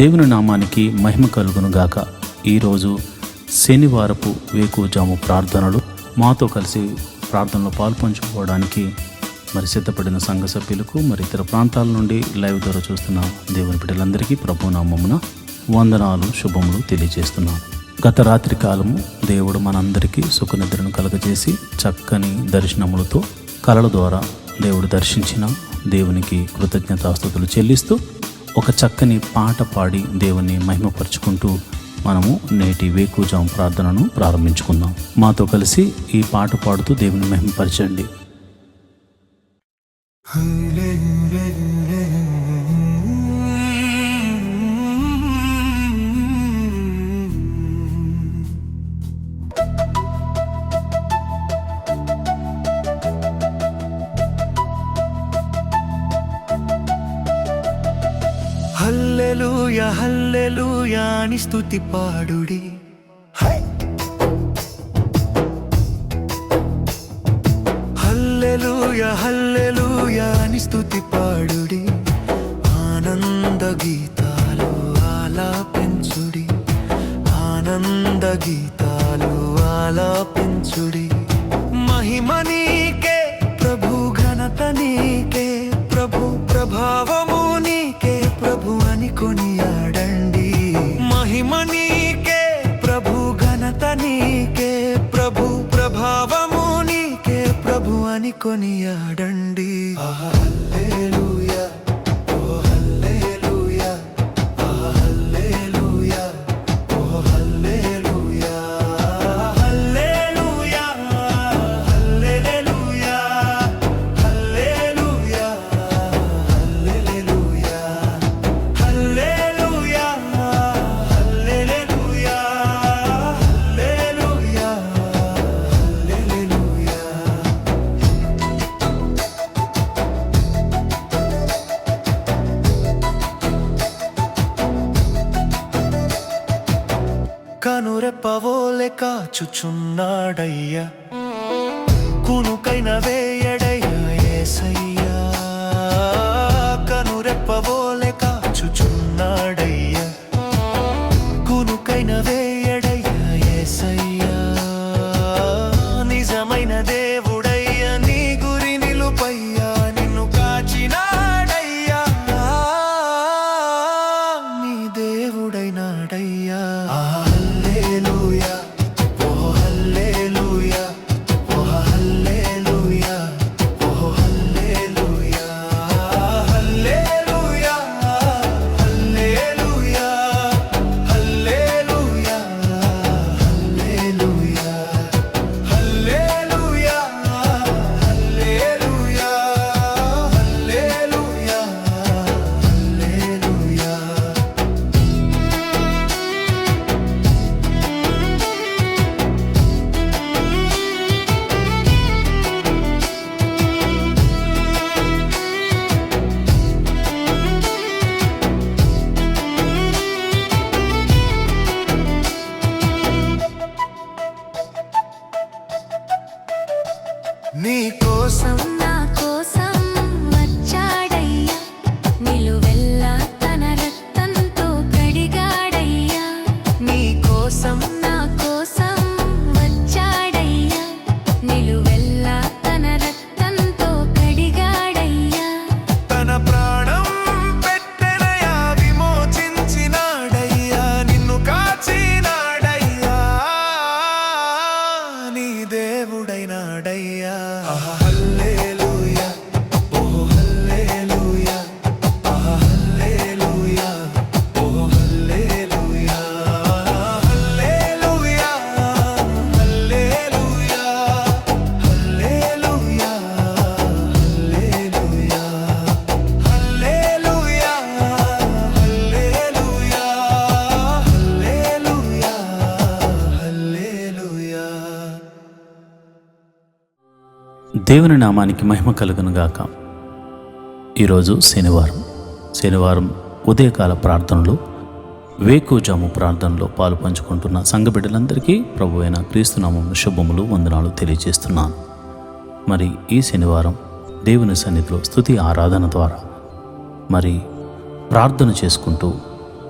దేవుని నామానికి మహిమ కలుగును గాక. ఈరోజు శనివారపు వేకువజాము ప్రార్థనలు మాతో కలిసి ప్రార్థనలో పాల్పంచుకోవడానికి సిద్ధపడిన సంఘ సభ్యులకు ఇతర ప్రాంతాల నుండి లైవ్ ద్వారా చూస్తున్న దేవుని బిడ్డలందరికీ ప్రభు నామమున వందనాలు శుభములు తెలియజేస్తున్నాను. గత రాత్రి కాలము దేవుడు మనందరికీ సుఖనిద్రను కలగజేసి చక్కని దర్శనములతో కలల ద్వారా దేవుడు దర్శించిన దేవునికి కృతజ్ఞతాస్తుతులు చెల్లిస్తూ ఒక చక్కని పాట పాడి దేవుని మహిమపరుచుకుంటూ మనము నేటి వేకువజాము ప్రార్థనను ప్రారంభించుకుందాం. మాతో కలిసి ఈ పాట పాడుతూ దేవుని మహిమపరచండి. హల్లెలూయా హల్లెలూయా అని స్తుతి పాడుడి, హల్లెలూయా హల్లెలూయా అని స్తుతి పాడుడి, ఆనంద గీతాలు ఆలాపించుడి, ఆనంద గీతాలు ఆలాపించుడి. మహిమ నీకే ప్రభు, ఘనత నీకే ప్రభు, ప్రభావము నీకే ప్రభు అని కొనియాడండి. మహిమ నీకే ప్రభు, ఘనత నీకే ప్రభు, ప్రభావము నీకే ప్రభు అని కొనియాడండి. హల్లెలూయా ఓ హల్లెలూయా, హల్లెలూయా ఓ హల్లెలూయా, హల్లెలూయా హల్లెలూయా, హల్లెలూయా హల్లెలూయా, హల్లెలూయా హల్లెలూయా, హల్లెలూయా హల్లెలూయా. కనురెప్పవోలె కాచుచున్నాడయ్యా, కునుకైన వేయడయ్యా యేసయ్యా. కనురెప్పవోలె కాచుచున్నాడయ్యా, కునుకైన వేయడయ్యా యేసయ్యా. నిజమైన దేవుడయ్యా, నీ గురి నిలుపయ్యా, నిన్ను కాచినాడయ్యా, నీ దేవుడైనాడయ్యా. హల్లెలూయా ఓ హల్లెలూయా, ఓ హల్లెలూయా, ఓ హల్లెలూయా, హల్లెలూయా హల్లెలూయా, హల్లెలూయా హల్లెలూయా, హల్లెలూయా హల్లెలూయా, హల్లెలూయా హల్లెలూయా. నీ కోసం నా కోసం వచ్చాడయ్యా, నిలువెల్లా తన రక్తంతో కడిగాడయ్యా. నీ కోసం నా కోసం వచ్చాడయ్యా, నిలువెల్లా తన రక్తంతో కడిగాడయ్యా. తన ప్రాణం పెట్టెనయ్యా, విమోచించినాడయ్యా, నిన్ను కాచినాడయ్యా, నీ దేవుడైనాడయ్యా. హల్లెలూయా ఓ హల్లెలూయా, హల్లెలూయా ఓ హల్లెలూయా, హల్లెలూయా హల్లెలూయా, హల్లెలూయా హల్లెలూయా, హల్లెలూయా హల్లెలూయా, హల్లెలూయా హల్లెలూయా. దేవుని నామానికి మహిమ కలుగును గాక. ఈరోజు శనివారం ఉదయకాల ప్రార్థనలు వేకువజాము ప్రార్థనలో పాలు పంచుకుంటున్న సంఘ బిడ్డలందరికీ ప్రభు అయిన క్రీస్తు నామమున శుభములు వందనాలు తెలియజేస్తున్నాను. ఈ శనివారం దేవుని సన్నిధిలో స్తుతి ఆరాధన ద్వారా ప్రార్థన చేసుకుంటూ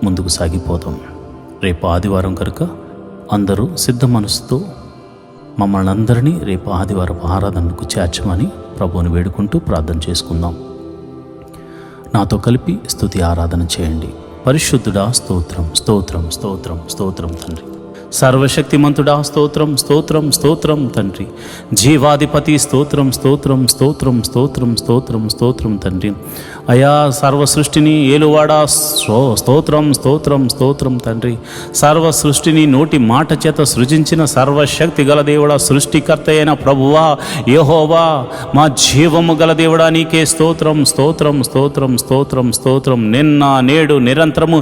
ముందుకు సాగిపోదాం. రేపు ఆదివారం కనుక అందరూ సిద్ధ మనసుతో మమ్మల్ని అందరినీ రేపు ఆదివారపు ఆరాధనకు చేర్చమని ప్రభువుని వేడుకుంటూ ప్రార్థన చేసుకుందాం. నాతో కలిపి స్తుతి ఆరాధన చేయండి. పరిశుద్ధుడా స్తోత్రం, స్తోత్రం, స్తోత్రం, స్తోత్రం తండ్రి. సర్వశక్తిమంతుడా స్తోత్రం, స్తోత్రం, స్తోత్రం తండ్రి. జీవాధిపతి స్తోత్రం, స్తోత్రం, స్తోత్రం, స్తోత్రం, స్తోత్రం, స్తోత్రం తండ్రి. అయా సర్వ సృష్టిని ఏలువాడా స్తోత్రం, స్తోత్రం, స్తోత్రం తండ్రి. సర్వ సృష్టిని నోటి మాట చేత సృజించిన సర్వశక్తి గల దేవుడా, సృష్టికర్త అయిన ప్రభువా యెహోవా, మా జీవము గల దేవుడా నీకే స్తోత్రం, స్తోత్రం, స్తోత్రం, స్తోత్రం, స్తోత్రం. నిన్న నేడు నిరంతరము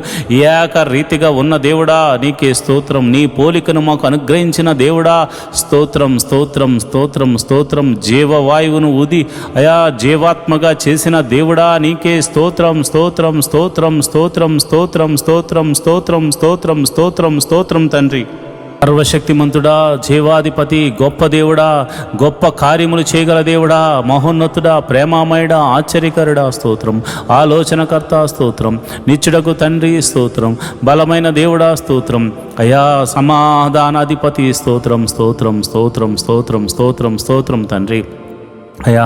ఏకరీతిగా ఉన్న దేవుడా నీకే స్తోత్రం. నీ పోలికను మాకు అనుగ్రహించిన దేవుడా స్తోత్రం, స్తోత్రం, స్తోత్రం, స్తోత్రం. జీవవాయువును ఊది అయా జీవాత్మగా చేసిన దేవుడా నీకే స్తోత్రం, స్తోత్రం, స్తోత్రం, స్తోత్రం, స్తోత్రం, స్తోత్రం, స్తోత్రం, స్తోత్రం, స్తోత్రం, స్తోత్రం తండ్రి. సర్వశక్తిమంతుడా, జీవాధిపతి, గొప్ప దేవుడా, గొప్ప కార్యములు చేయగల దేవుడా, మహోన్నతుడా, ప్రేమామయుడా, ఆశ్చర్యకరుడా స్తోత్రం. ఆలోచనకర్త స్తోత్రం. నిత్యుడకు తండ్రి స్తోత్రం. బలమైన దేవుడా స్తోత్రం. అయా సమాధానాధిపతి స్తోత్రం, స్తోత్రం, స్తోత్రం, స్తోత్రం, స్తోత్రం, స్తోత్రం తండ్రి. అయా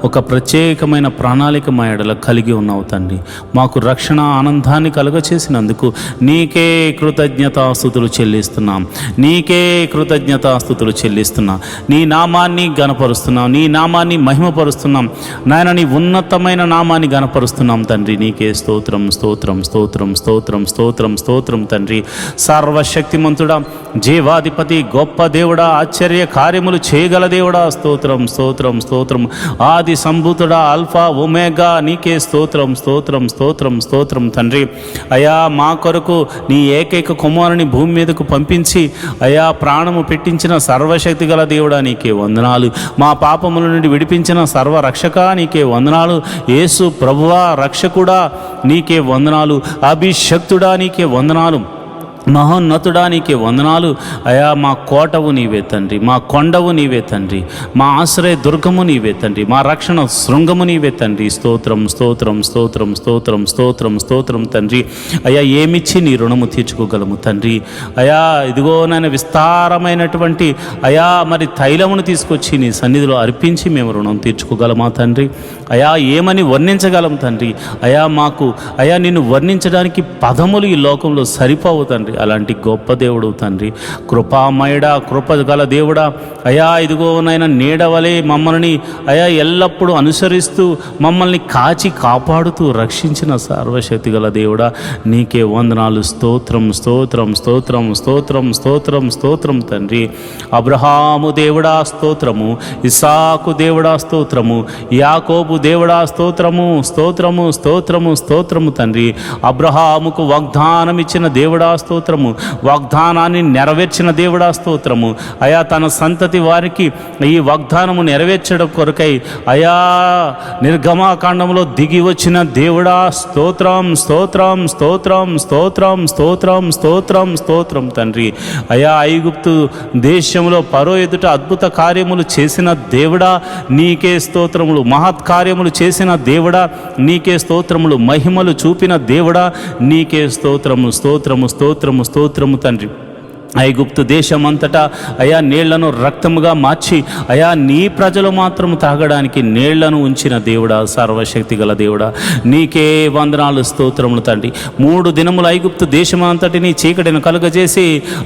ఒక ప్రత్యేకమైన ప్రణాళిక మా ఎడల కలిగి ఉన్నావు తండ్రి. మాకు రక్షణ ఆనందాన్ని కలుగచేసినందుకు నీకే కృతజ్ఞతాస్తుతులు చెల్లిస్తున్నాం. నీకే కృతజ్ఞతాస్తుతులు చెల్లిస్తున్నాం. నీ నామాన్ని గణపరుస్తున్నాం, నీ నామాన్ని మహిమపరుస్తున్నాం నాయన. నీ ఉన్నతమైన నామాన్ని గణపరుస్తున్నాం తండ్రి. నీకే స్తోత్రం, స్తోత్రం, స్తోత్రం, స్తోత్రం, స్తోత్రం, స్తోత్రం తండ్రి. సర్వశక్తిమంతుడా, జీవాధిపతి, గొప్ప దేవుడా, ఆశ్చర్య కార్యములు చేయగల దేవుడా స్తోత్రం, స్తోత్రం, స్తోత్రం. ఆది సంభూతుడా, ఆల్ఫా ఒమేగా నీకే స్తోత్రం, స్తోత్రం, స్తోత్రం, స్తోత్రం తండ్రి. అయా మా కొరకు నీ ఏకైక కుమారుని భూమి మీదకు పంపించి అయా ప్రాణము పెట్టించిన సర్వశక్తి గల దేవుడా నీకే వందనాలు. మా పాపముల నుండి విడిపించిన సర్వరక్షక నీకే వందనాలు. యేసు ప్రభువా రక్షకుడా నీకే వందనాలు. అభిషక్తుడా నీకే వందనాలు. మహోన్నతుడా నీకే వందనాలు. అయా మా కోటవు నీవే తండ్రి, మా కొండవు నీవే తండ్రి, మా ఆశ్రయ దుర్గము నీవే తండ్రి, మా రక్షణ శృంగము నీవే తండ్రి. స్తోత్రం, స్తోత్రం, స్తోత్రం, స్తోత్రం, స్తోత్రం, స్తోత్రం తండ్రి. అయా ఏమిచ్చి నీ రుణము తీర్చుకోగలము తండ్రి. అయా ఇదిగో నాయన విస్తారమైనటువంటి అయా మరి తైలమును తీసుకొచ్చి నీ సన్నిధిలో అర్పించి మేము రుణం తీర్చుకోగలమా తండ్రి. అయా ఏమని వర్ణించగలం తండ్రి. అయా మాకు అయా నిన్ను వర్ణించడానికి పదములు ఈ లోకంలో సరిపోవు తండ్రి. అలాంటి గొప్ప దేవుడు తండ్రి. కృపామయుడా, కృప గల దేవుడా, అయా ఇదిగో నాయన నీడవలే మమ్మల్ని అయా ఎల్లప్పుడూ అనుసరిస్తూ మమ్మల్ని కాచి కాపాడుతూ రక్షించిన సర్వశక్తి గల దేవుడా నీకే వందనాలు. స్తోత్రం, స్తోత్రం, స్తోత్రం, స్తోత్రం, స్తోత్రం, స్తోత్రం తండ్రి. అబ్రహాము దేవుడా స్తోత్రము, ఇస్సాకు దేవుడా స్తోత్రము, యాకోబు దేవుడా స్తోత్రము, స్తోత్రము, స్తోత్రము, స్తోత్రము తండ్రి. అబ్రహాముకు వాగ్దానం ఇచ్చిన దేవుడా స్తోత్రము, వాగ్దానాన్ని నెరవేర్చిన దేవుడా స్తోత్రము. అయా తన సంతతి వారికి ఈ వాగ్దానము నెరవేర్చడం కొరకై అయా నిర్గమాకాండంలో దిగి వచ్చిన దేవుడా స్తోత్రం, స్తోత్రం, స్తోత్రం, స్తోత్రం, స్తోత్రం, స్తోత్రం, స్తోత్రం తండ్రి. అయా ఐగుప్తు దేశంలో ఫరో ఎదుట అద్భుత కార్యములు చేసిన దేవుడా నీకే స్తోత్రములు. మహత్కార్యములు చేసిన దేవుడా నీకే స్తోత్రములు. మహిమలు చూపిన దేవుడా నీకే స్తోత్రము, స్తోత్రము, స్తోత్రము, స్తోత్రము తండ్రి. ఐగుప్తు దేశమంతటా అయా నీళ్లను రక్తముగా మార్చి అయా నీ ప్రజలు మాత్రం తాగడానికి నీళ్లను ఉంచిన దేవుడా సర్వశక్తి గల దేవుడా నీకే వందనాలు, స్తోత్రములు తండ్రి. 3 దినములు ఐగుప్తు దేశమంతటిని చీకటిని కలుగజేసి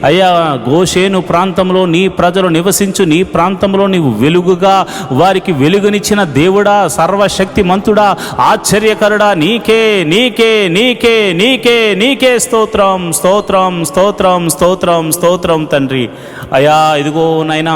అయా గోషేను ప్రాంతంలో నీ ప్రజలు నివసించు నీ ప్రాంతంలో నీవు వెలుగుగా వారికి వెలుగునిచ్చిన దేవుడా సర్వశక్తి మంతుడా ఆశ్చర్యకరుడా నీకే నీకే నీకే నీకే నీకే స్తోత్రం, స్తోత్రం, స్తోత్రం, స్తోత్రం, స్తోత్రం తండ్రి. అయా ఇదిగో నాయనా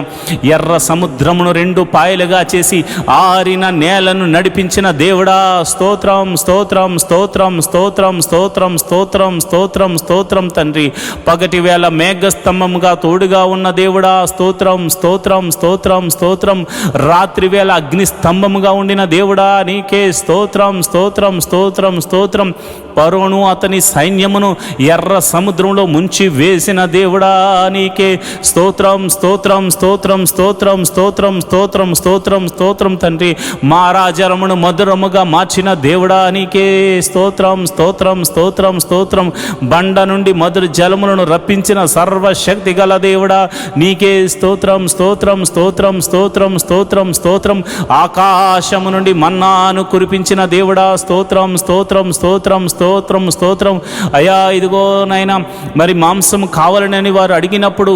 ఎర్ర సముద్రమును 2 పాయలుగా చేసి ఆరిన నేలను నడిపించిన దేవుడా స్తోత్రం, స్తోత్రం, స్తోత్రం, స్తోత్రం, స్తోత్రం, స్తోత్రం, స్తోత్రం, స్తోత్రం తండ్రి. పగటి వేళ మేఘస్తంభముగా తోడుగా ఉన్న దేవుడా స్తోత్రం, స్తోత్రం, స్తోత్రం, స్తోత్రం. రాత్రి వేళ అగ్ని స్తంభముగా ఉండిన దేవుడా నీకే స్తోత్రం, స్తోత్రం, స్తోత్రం, స్తోత్రం. ఫరోను అతని సైన్యమును ఎర్ర సముద్రంలో ముంచి వేసిన దేవుడా దేవుడా నీకే స్తోత్రం స్తోత్రం స్తోత్రం స్తోత్రం స్తోత్రం స్తోత్రం స్తోత్రం స్తోత్రం తండ్రి. మా రాజరమును మధురముగా మార్చిన దేవుడా నీకే స్తోత్రం స్తోత్రం స్తోత్రం స్తోత్రం. బండ నుండి మధుర జలములను రప్పించిన సర్వశక్తి గల దేవుడా నీకే స్తోత్రం స్తోత్రం స్తోత్రం స్తోత్రం స్తోత్రం స్తోత్రం. ఆకాశము నుండి మన్నాను కురిపించిన దేవుడా స్తోత్రం స్తోత్రం స్తోత్రం స్తోత్రం స్తోత్రం. అయ్యా ఇదిగో నాయన మరి మాంసం కావాలని వారు అడిగినప్పుడు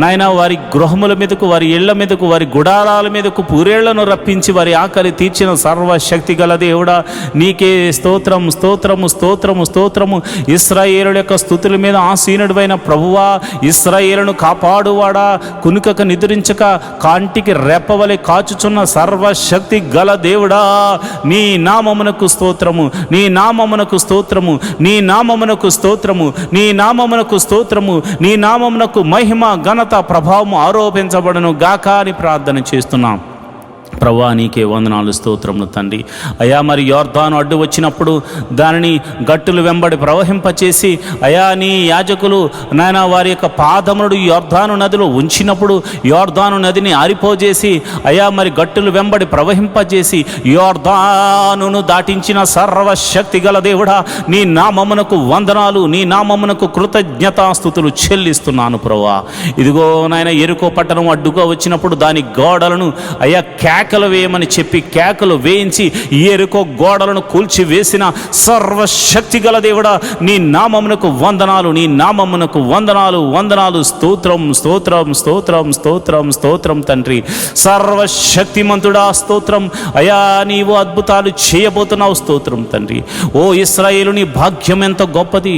నాయన వారి గృహముల మీదకు, వారి ఇళ్ల మీదకు, వారి గుడారాల మీదకు పూరేళ్లను రప్పించి వారి ఆకలి తీర్చిన సర్వశక్తి గల దేవుడా నీకే స్తోత్రం స్తోత్రము స్తోత్రము స్తోత్రము. ఇశ్రాయేలుల యొక్క స్తుతుల మీద ఆసీనుడైన ప్రభువా, ఇశ్రాయేలును కాపాడువాడా, కునుకక నిద్రించక కాంటికి రెప్పవలె కాచుచున్న సర్వశక్తి గల దేవుడా నీ నామమునకు స్తోత్రము, నీ నామమునకు స్తోత్రము, నీ నామమునకు స్తోత్రము, నీ నామమునకు స్తోత్రము, నీ నామమునకు మహిమ ఘనత ప్రభావము ఆరోపించబడను గాక అని ప్రార్థన చేస్తున్నాం. ప్రభువా నీకే వందనాలు స్తోత్రములు తండ్రి. అయా మరి యోర్దాను అడ్డు వచ్చినప్పుడు దానిని గట్టులు వెంబడి ప్రవహింపచేసి అయా నీ యాజకులు నాయన వారి యొక్క పాదములు యోర్దాను నదిలో ఉంచినప్పుడు యోర్దాను నదిని ఆరిపోజేసి అయా మరి గట్టులు వెంబడి ప్రవహింపజేసి యోర్దానును దాటించిన సర్వశక్తి గల దేవుడా నీ నామమునకు వందనాలు, నీ నామమునకు కృతజ్ఞతాస్తుతులు చెల్లిస్తున్నాను ప్రభువా. ఇదిగో నాయన ఎరుకో పట్టణం అడ్డుగా వచ్చినప్పుడు దాని గోడలను అయా కేకలు వేయమని చెప్పి కేకలు వేయించి ఎరుకో గోడలను కూల్చి వేసిన సర్వశక్తి గల దేవుడా నీ నామమునకు వందనాలు, నీ నామమునకు వందనాలు వందనాలు. స్తోత్రం స్తోత్రం స్తోత్రం స్తోత్రం స్తోత్రం తండ్రి. సర్వశక్తిమంతుడా స్తోత్రం. అయా నీవు అద్భుతాలు చేయబోతున్నావు స్తోత్రం తండ్రి. ఓ ఇశ్రాయేలు నీ భాగ్యం ఎంత గొప్పది.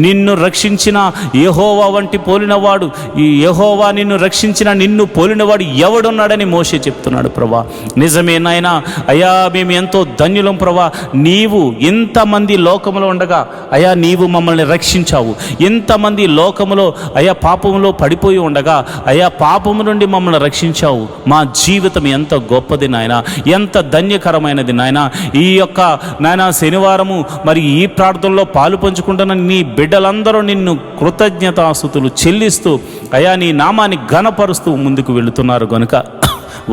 నిన్ను రక్షించిన యెహోవా వంటి పోలినవాడు, ఈ యెహోవా నిన్ను రక్షించిన నిన్ను పోలినవాడు ఎవడున్నాడని మోషే చెప్తున్నాడు ప్రభా. నిజమే నాయనా. అయ్యా మేము ఎంతో ధన్యులం ప్రభా. నీవు ఇంతమంది లోకములో ఉండగా అయ్యా నీవు మమ్మల్ని రక్షించావు. ఇంతమంది లోకములో అయ్యా పాపములో పడిపోయి ఉండగా అయ్యా పాపము నుండి మమ్మల్ని రక్షించావు. మా జీవితం ఎంత గొప్పది నాయన, ఎంత ధన్యకరమైనది నాయన. ఈ యొక్క నాయన శనివారము మరి ఈ ప్రార్థనలో పాలు పంచుకుంటున్న నీ బిడ్డలందరూ నిన్ను కృతజ్ఞతాస్తుతులు చెల్లిస్తూ అయ్యా నీ నామాన్ని ఘనపరుస్తూ ముందుకు వెళుతున్నారు గనుక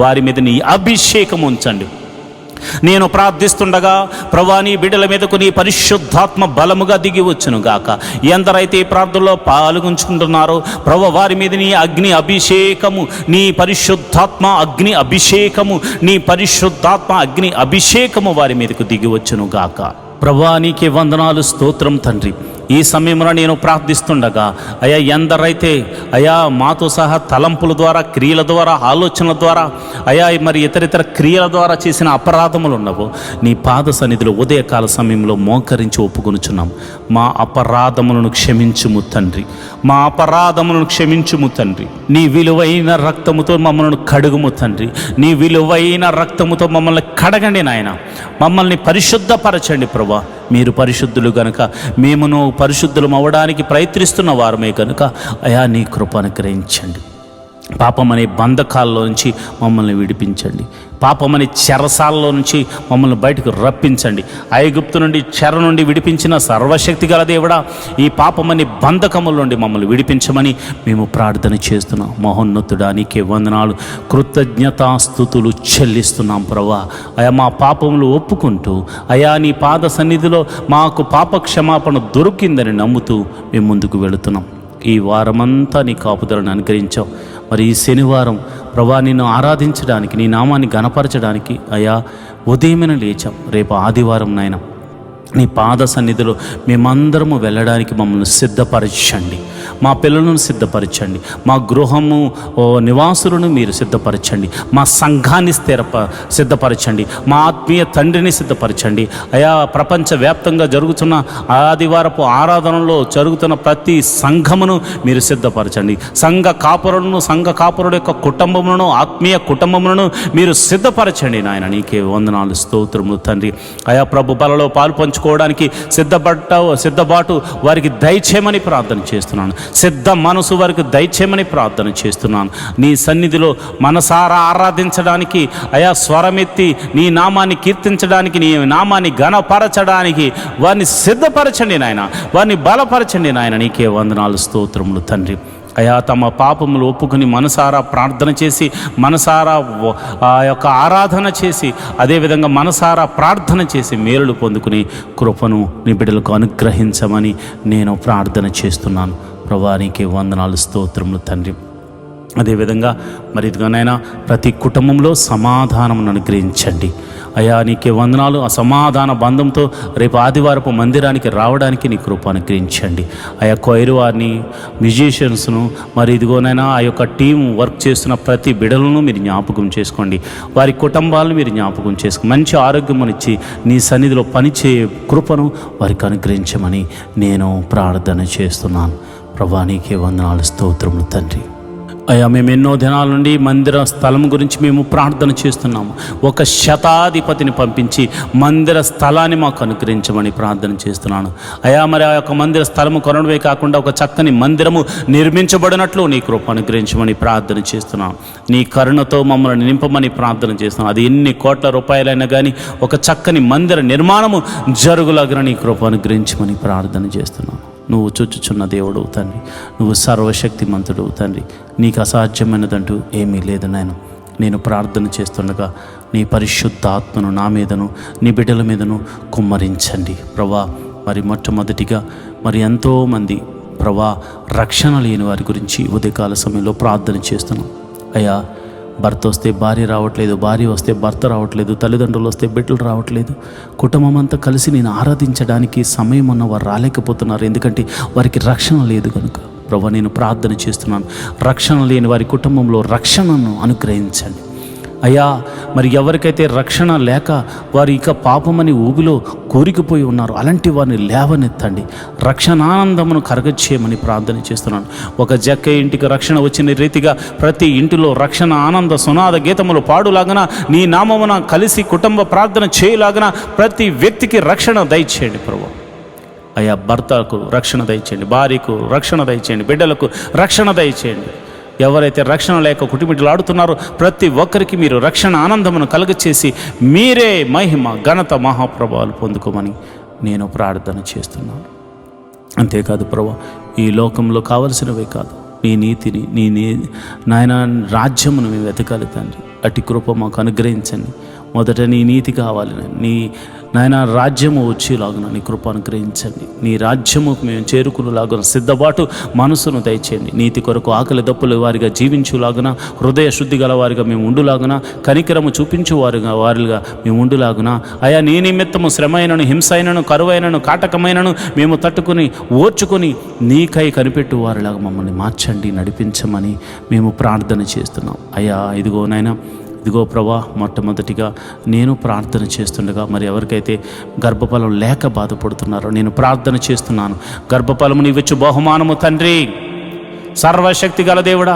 వారి మీద నీ అభిషేకం ఉంచండి. నేను ప్రార్థిస్తుండగా ప్రభా నీ బిడ్డల మీదకు నీ పరిశుద్ధాత్మ బలముగా దిగి వచ్చును గాక. ఎందరైతే ఈ ప్రార్థనలో పాల్గొంచుకుంటున్నారో ప్రభా వారి మీద నీ అగ్ని అభిషేకము, నీ పరిశుద్ధాత్మ అగ్ని అభిషేకము, నీ పరిశుద్ధాత్మ అగ్ని అభిషేకము వారి మీదకు దిగి వచ్చును గాక. ప్రభా నీకే వందనాలు స్తోత్రం తండ్రి. ఈ సమయంలో నేను ప్రార్థిస్తుండగా అయా ఎందరైతే అయా మాతో సహా తలంపుల ద్వారా, క్రియల ద్వారా, ఆలోచనల ద్వారా అయా మరి ఇతరితర క్రియల ద్వారా చేసిన అపరాధములు ఉన్నవో నీ పాద సన్నిధిలో ఉదయకాల సమయంలో మోకరించి ఒప్పుకొనుచున్నాం. మా అపరాధములను క్షమించుము తండ్రి, మా అపరాధములను క్షమించుము తండ్రి. నీ విలువైన రక్తముతో మమ్మల్ని కడుగుము తండ్రి, నీ విలువైన రక్తముతో మమ్మల్ని కడగండి నాయన. మమ్మల్ని పరిశుద్ధపరచండి ప్రభా. మీరు పరిశుద్ధులు గనుక మేమును పరిశుద్ధులం అవ్వడానికి ప్రయత్నిస్తున్న వారమే కనుక అయా నీ కృప అనుగ్రహించండి. పాపం అనే బంధకాల్లో నుంచి మమ్మల్ని విడిపించండి. పాపమని చెరసాలలో నుంచి మమ్మల్ని బయటకు రప్పించండి. ఐగుప్తు నుండి చెర నుండి విడిపించిన సర్వశక్తి గల దేవుడా ఈ పాపమని బంధకముల నుండి మమ్మల్ని విడిపించమని మేము ప్రార్థన చేస్తున్నాం. మహోన్నతుడా నీకే వందనాలు, కృతజ్ఞతాస్తుతులు చెల్లిస్తున్నాం ప్రభా. అయా మా పాపములు ఒప్పుకుంటూ అయా నీ పాద సన్నిధిలో మాకు పాప క్షమాపణ దొరికిందని నమ్ముతూ మేము ముందుకు వెళుతున్నాం. ఈ వారమంతా నీ కాపుదలను అనుగ్రహించావు. మరి ఈ శనివారం ప్రభా నిన్ను ఆరాధించడానికి, నీ నామాన్ని గణపరచడానికి అయా ఉదయమైన లేచాం. రేపు ఆదివారం నాయన నీ పాద సన్నిధిలో మేమందరము వెళ్ళడానికి మమ్మల్ని సిద్ధపరచండి. మా పిల్లలను సిద్ధపరచండి, మా గృహము నివాసులను మీరు సిద్ధపరచండి, మా సంఘాన్ని సిద్ధపరచండి, మా ఆత్మీయ తండ్రిని సిద్ధపరచండి. అయా ప్రపంచవ్యాప్తంగా జరుగుతున్న ఆదివారపు ఆరాధనలో జరుగుతున్న ప్రతి సంఘమును మీరు సిద్ధపరచండి. సంఘ కాపురుల యొక్క కుటుంబములను, ఆత్మీయ కుటుంబములను మీరు సిద్ధపరచండి నాయన. నీకే వందనాలు స్తోత్రములు తండ్రి. అయా ప్రభు బలలో పాలు మార్చుకోవడానికి సిద్ధబాటు వారికి దయచేయమని ప్రార్థన చేస్తున్నాను. సిద్ధ మనసు వారికి దయచేయమని ప్రార్థన చేస్తున్నాను. నీ సన్నిధిలో మనసారా ఆరాధించడానికి, అయా స్వరమెత్తి నీ నామాన్ని కీర్తించడానికి, నీ నామాన్ని ఘనపరచడానికి వారిని సిద్ధపరచండి నాయన, వారిని బలపరచండి నాయన. నీకే వందనాలు, స్తోత్రములు తండ్రి. అయా తమ పాపములు ఒప్పుకుని మనసారా ప్రార్థన చేసి, మనసారా ఆ యొక్క ఆరాధన చేసి, అదేవిధంగా మనసారా ప్రార్థన చేసి మేలులు పొందుకుని కృపను నీ బిడ్డలకు అనుగ్రహించమని నేను ప్రార్థన చేస్తున్నాను. ప్రభువా నీకే వందనాలు, స్తోత్రములు తండ్రి. అదేవిధంగా మరి ఇదిగానైనా ప్రతి కుటుంబంలో సమాధానమును అనుగ్రహించండి అయా. నీకే వందనాలు. ఆ సమాధాన బంధంతో రేపు ఆదివారపు మందిరానికి రావడానికి నీ కృప అనుగ్రహించండి అయా. కొయిరు వారిని, మ్యూజిషియన్స్ను, మరి ఇదిగోనైనా ఆ యొక్క టీం వర్క్ చేస్తున్న ప్రతి బిడలను మీరు జ్ఞాపకం చేసుకోండి. వారి కుటుంబాలను మీరు జ్ఞాపకం చేసుకోండి. మంచి ఆరోగ్యమునిచ్చి నీ సన్నిధిలో పనిచేయ కృపను వారికి అనుగ్రహించమని నేను ప్రార్థన చేస్తున్నాను. ప్రభువా నీకే వందనాలు, స్తోత్రములు తండ్రి. అయ్యా మేము ఎన్నో దినాల నుండి మందిర స్థలం గురించి మేము ప్రార్థన చేస్తున్నాము. ఒక శతాధిపతిని పంపించి మందిర స్థలాన్ని మాకు అనుగ్రహించమని ప్రార్థన చేస్తున్నాను అయ్యా. మరి ఆ యొక్క మందిర స్థలము కొనడమే కాకుండా ఒక చక్కని మందిరము నిర్మించబడినట్లు నీ కృప అనుగ్రహించమని ప్రార్థన చేస్తున్నాను. నీ కరుణతో మమ్మల్ని నింపమని ప్రార్థన చేస్తున్నాను. అది ఎన్ని కోట్ల రూపాయలైనా కానీ ఒక చక్కని మందిర నిర్మాణము జరుగులాగిన నీ కృప అనుగ్రహించమని ప్రార్థన చేస్తున్నాను. నువ్వు చూచుచున్న దేవుడు తండ్రి, నువ్వు సర్వశక్తిమంతుడు తండ్రి, నీకు అసాధ్యమైనదంటూ ఏమీ లేదు నాయన. నేను ప్రార్థన చేస్తుండగా నీ పరిశుద్ధ ఆత్మను నా మీదను నీ బిడ్డల మీదను కుమ్మరించండి ప్రభా. మరి మొట్టమొదటిగా మరి ఎంతోమంది ప్రభా రక్షణ లేని వారి గురించి ఉదయకాల సమయంలో ప్రార్థన చేస్తున్నాం అయ్యా. భర్త వస్తే భార్య రావట్లేదు, భార్య వస్తే భర్త రావట్లేదు, తల్లిదండ్రులు వస్తే బిడ్డలు రావట్లేదు. కుటుంబం అంతా కలిసి నేను ఆరాధించడానికి సమయం ఉన్న వారు రాలేకపోతున్నారు, ఎందుకంటే వారికి రక్షణ లేదు కనుక. ప్రభు నేను ప్రార్థన చేస్తున్నాను, రక్షణ లేని వారి కుటుంబంలో రక్షణను అనుగ్రహించండి అయ్యా. మరి ఎవరికైతే రక్షణ లేక వారు ఇక పాపమని ఊబిలో కోరికిపోయి ఉన్నారు, అలాంటి వారిని లేవనెత్తండి, రక్షణానందమును కరగచేయమని ప్రార్థన చేస్తున్నాను. ఒక జక్క ఇంటికి రక్షణ వచ్చిన రీతిగా ప్రతి ఇంటిలో రక్షణ ఆనంద సునాద గీతములు పాడులాగన, నీ నామమున కలిసి కుటుంబ ప్రార్థన చేయలాగన ప్రతి వ్యక్తికి రక్షణ దయచేయండి ప్రభు అయ్యా. భర్తకు రక్షణ దయచేయండి, భార్యకు రక్షణ దయచేయండి, బిడ్డలకు రక్షణ దయచేయండి. ఎవరైతే రక్షణ లేక కుటుంబీలాడుతున్నారో ప్రతి ఒక్కరికి మీరు రక్షణ ఆనందమును కలుగచేసి మీరే మహిమ ఘనత మహాప్రభావాలు పొందుకోమని నేను ప్రార్థన చేస్తున్నాను. అంతేకాదు ప్రభు, ఈ లోకంలో కావలసినవే కాదు, నీ నీతిని నీ నాయన రాజ్యమును మేము వెతకాలి తండ్రి. అట్టి కృప మాకు అనుగ్రహించండి. మొదట నీ నీతి కావాలి, నీ నాయన రాజ్యము వచ్చేలాగున నీ కృప అనుగ్రహించండి. నీ రాజ్యముకు మేము చేరుకునేలాగున సిద్ధబాటు మనసును దయచేయండి. నీతి కొరకు ఆకలి దప్పులు వారిగా జీవించులాగున, హృదయ శుద్ధి గల వారిగా మేము ఉండులాగున, కనికరము చూపించు వారిగా మేము ఉండులాగున అయా. నీ నిమిత్తము శ్రమైనను, హింసైనను, కరువైనను, కాటకమైనను మేము తట్టుకుని ఓర్చుకొని నీకై కనిపెట్టు వారిలాగా మమ్మల్ని మార్చండి, నడిపించమని మేము ప్రార్థన చేస్తున్నాం అయ్యా. ఇదిగో ప్రభా, మొట్టమొదటిగా నేను ప్రార్థన చేస్తుండగా మరి ఎవరికైతే గర్భఫలం లేక బాధపడుతున్నారో నేను ప్రార్థన చేస్తున్నాను. గర్భఫలము నీవిచ్చు బహుమానము తండ్రి, సర్వశక్తి గల దేవుడా